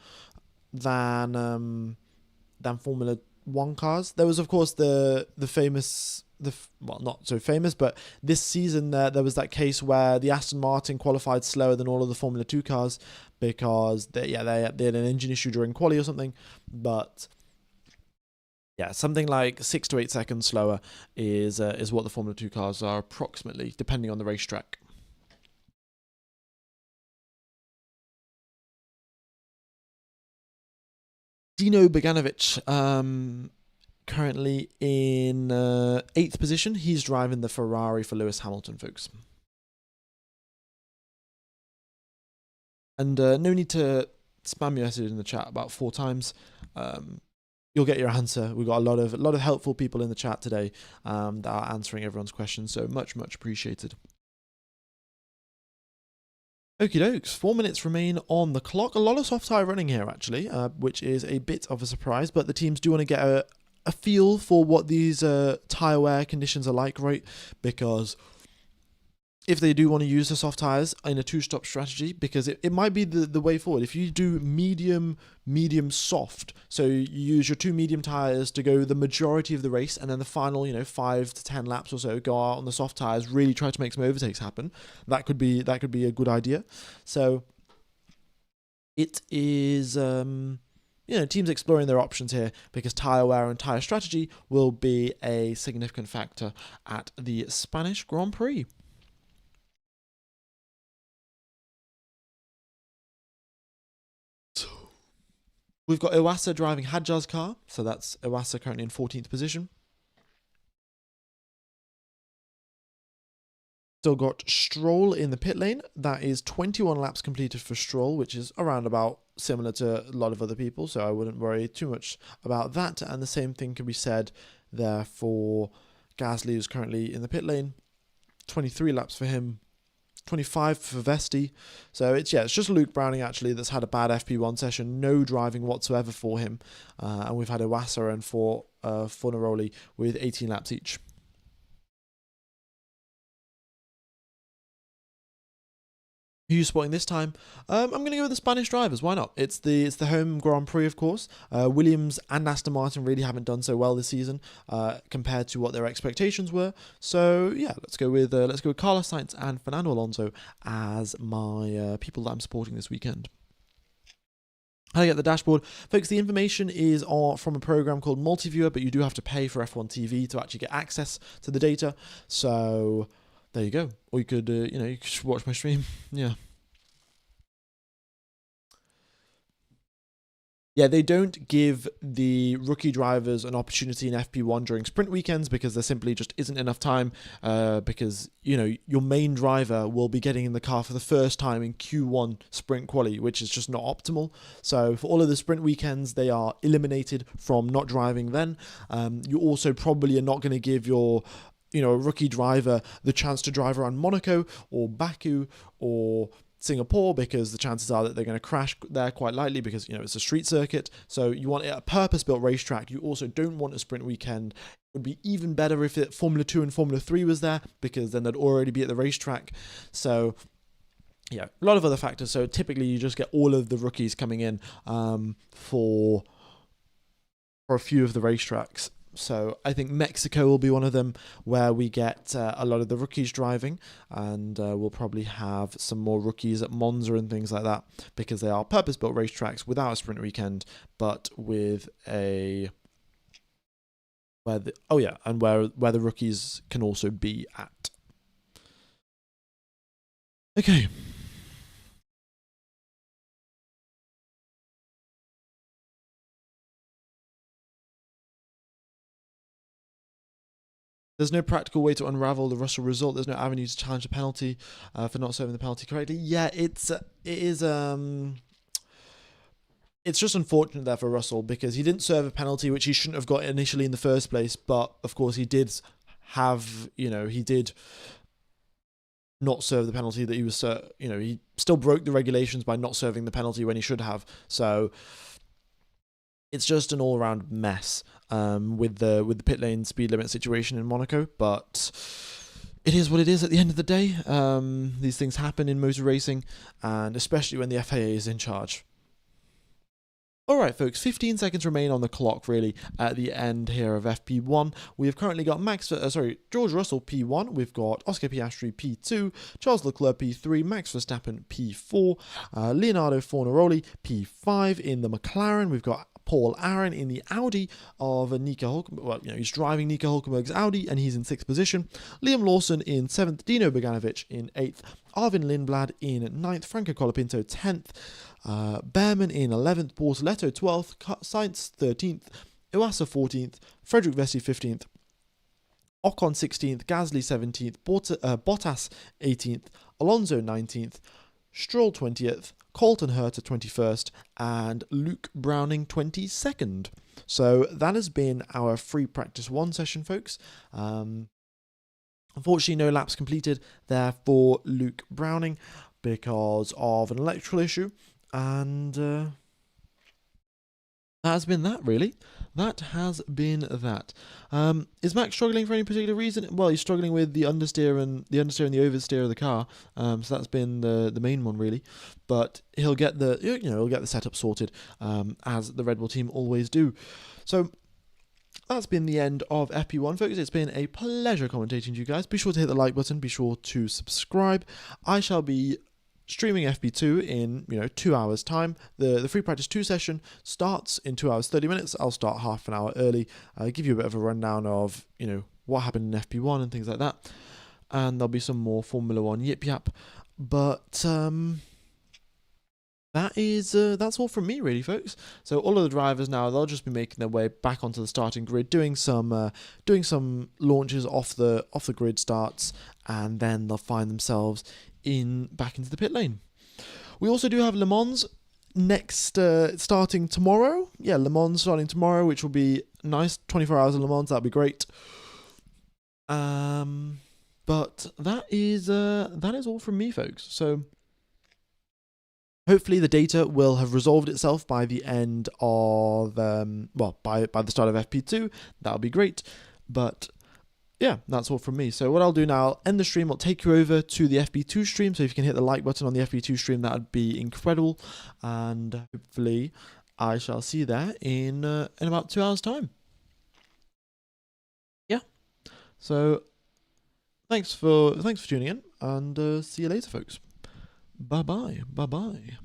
than Formula One cars. There was, of course, the famous, well, not so famous, but this season there was that case where the Aston Martin qualified slower than all of the Formula Two cars because they had an engine issue during quali or something. But yeah, something like 6 to 8 seconds slower is what the Formula Two cars are approximately, depending on the racetrack. Dino Beganovic, currently in 8th position. He's driving the Ferrari for Lewis Hamilton, folks. And no need to spam your message in the chat about 4 times. You'll get your answer. We've got a lot of helpful people in the chat today that are answering everyone's questions, so much appreciated. Okie dokes, 4 minutes remain on the clock. A lot of soft tyre running here, actually, which is a bit of a surprise, but the teams do want to get a feel for what these tyre wear conditions are like, right? Because if they do want to use the soft tyres in a two-stop strategy, because it might be the way forward. If you do medium, soft, so you use your 2 medium tyres to go the majority of the race, and then the final, 5 to 10 laps or so, go out on the soft tyres, really try to make some overtakes happen. That could be a good idea. So it is, teams exploring their options here, because tyre wear and tyre strategy will be a significant factor at the Spanish Grand Prix. We've got Iwasa driving Hadjar's car, so that's Iwasa currently in 14th position. Still got Stroll in the pit lane. That is 21 laps completed for Stroll, which is around about similar to a lot of other people, so I wouldn't worry too much about that. And the same thing can be said there for Gasly, who's currently in the pit lane. 23 laps for him. 25 for Vesti. So it's just Luke Browning actually that's had a bad FP1 session, no driving whatsoever for him, and we've had Iwasa and Fornaroli with 18 laps each. Who are you spotting this time? I'm going to go with the Spanish drivers. Why not? It's the home Grand Prix, of course. Williams and Aston Martin really haven't done so well this season compared to what their expectations were. So yeah, let's go with Carlos Sainz and Fernando Alonso as my people that I'm supporting this weekend. How to get the dashboard, folks? The information is from a program called Multiviewer, but you do have to pay for F1 TV to actually get access to the data. So there you go. Or you could, you could just watch my stream. Yeah. Yeah, they don't give the rookie drivers an opportunity in FP1 during sprint weekends because there simply just isn't enough time because, your main driver will be getting in the car for the first time in Q1 sprint quali, which is just not optimal. So for all of the sprint weekends, they are eliminated from not driving then. You also probably are not going to give your a rookie driver the chance to drive around Monaco or Baku or Singapore, because the chances are that they're going to crash there quite likely because it's a street circuit. So you want a purpose-built racetrack. You also don't want a sprint weekend. It would be even better if Formula 2 and Formula 3 was there, because then they'd already be at the racetrack. So yeah, a lot of other factors. So typically you just get all of the rookies coming in for a few of the racetracks. So I think Mexico will be one of them where we get a lot of the rookies driving, and we'll probably have some more rookies at Monza and things like that, because they are purpose-built racetracks without a sprint weekend, but with where the rookies can also be at. Okay. There's no practical way to unravel the Russell result. There's no avenue to challenge the penalty for not serving the penalty correctly. Yeah, it is. It's just unfortunate there for Russell because he didn't serve a penalty which he shouldn't have got initially in the first place. But of course, he did have. He did not serve the penalty that he was. He still broke the regulations by not serving the penalty when he should have. So it's just an all-around mess with the pit lane speed limit situation in Monaco, but it is what it is at the end of the day. These things happen in motor racing, and especially when the FIA is in charge. Alright folks, 15 seconds remain on the clock really at the end here of FP1. We've currently got George Russell P1, we've got Oscar Piastri P2, Charles Leclerc P3, Max Verstappen P4, Leonardo Fornaroli P5 in the McLaren. We've got Paul Aron in the Audi of Nico Hulkenberg. Well, he's driving Nico Hulkenberg's Audi and he's in 6th position. Liam Lawson in 7th, Dino Bogdanovic in 8th, Arvin Lindblad in 9th, Franco Colapinto 10th, Behrman in 11th, Bortoletto 12th, Sainz 13th, Iwasa 14th, Frederick Vesey 15th, Ocon 16th, Gasly 17th, Bottas 18th, Alonso 19th, Stroll 20th, Colton Herta 21st, and Luke Browning 22nd. So that has been our free practice 1 session, folks. Unfortunately, no laps completed there for Luke Browning because of an electrical issue, and that has been that, really. That has been that. Is Max struggling for any particular reason? Well, he's struggling with the understeer and the oversteer of the car. So that's been the main one, really. But he'll get the setup sorted, as the Red Bull team always do. So that's been the end of FP1, folks. It's been a pleasure commentating to you guys. Be sure to hit the like button. Be sure to subscribe. I shall be streaming FP2 in 2 hours time. The free practice 2 session starts in 2 hours 30 minutes. I'll start half an hour early, give you a bit of a rundown of what happened in FP1 and things like that, and there'll be some more Formula 1 yip yap, but that's all from me, really, folks. So all of the drivers now, they'll just be making their way back onto the starting grid, doing some launches off the grid starts, and then they'll find themselves back into the pit lane. We also do have Le Mans next, starting tomorrow. Yeah, Le Mans starting tomorrow, which will be nice. 24 hours of Le Mans, that'll be great. But that is all from me, folks. So hopefully the data will have resolved itself by the end of by the start of FP2. That'll be great. But yeah, that's all from me. So what I'll do now, I'll end the stream. I'll take you over to the FP2 stream. So if you can hit the like button on the FP2 stream, that would be incredible. And hopefully I shall see you there in about 2 hours' time. Yeah. So thanks for tuning in, and see you later, folks. Bye bye. Bye bye.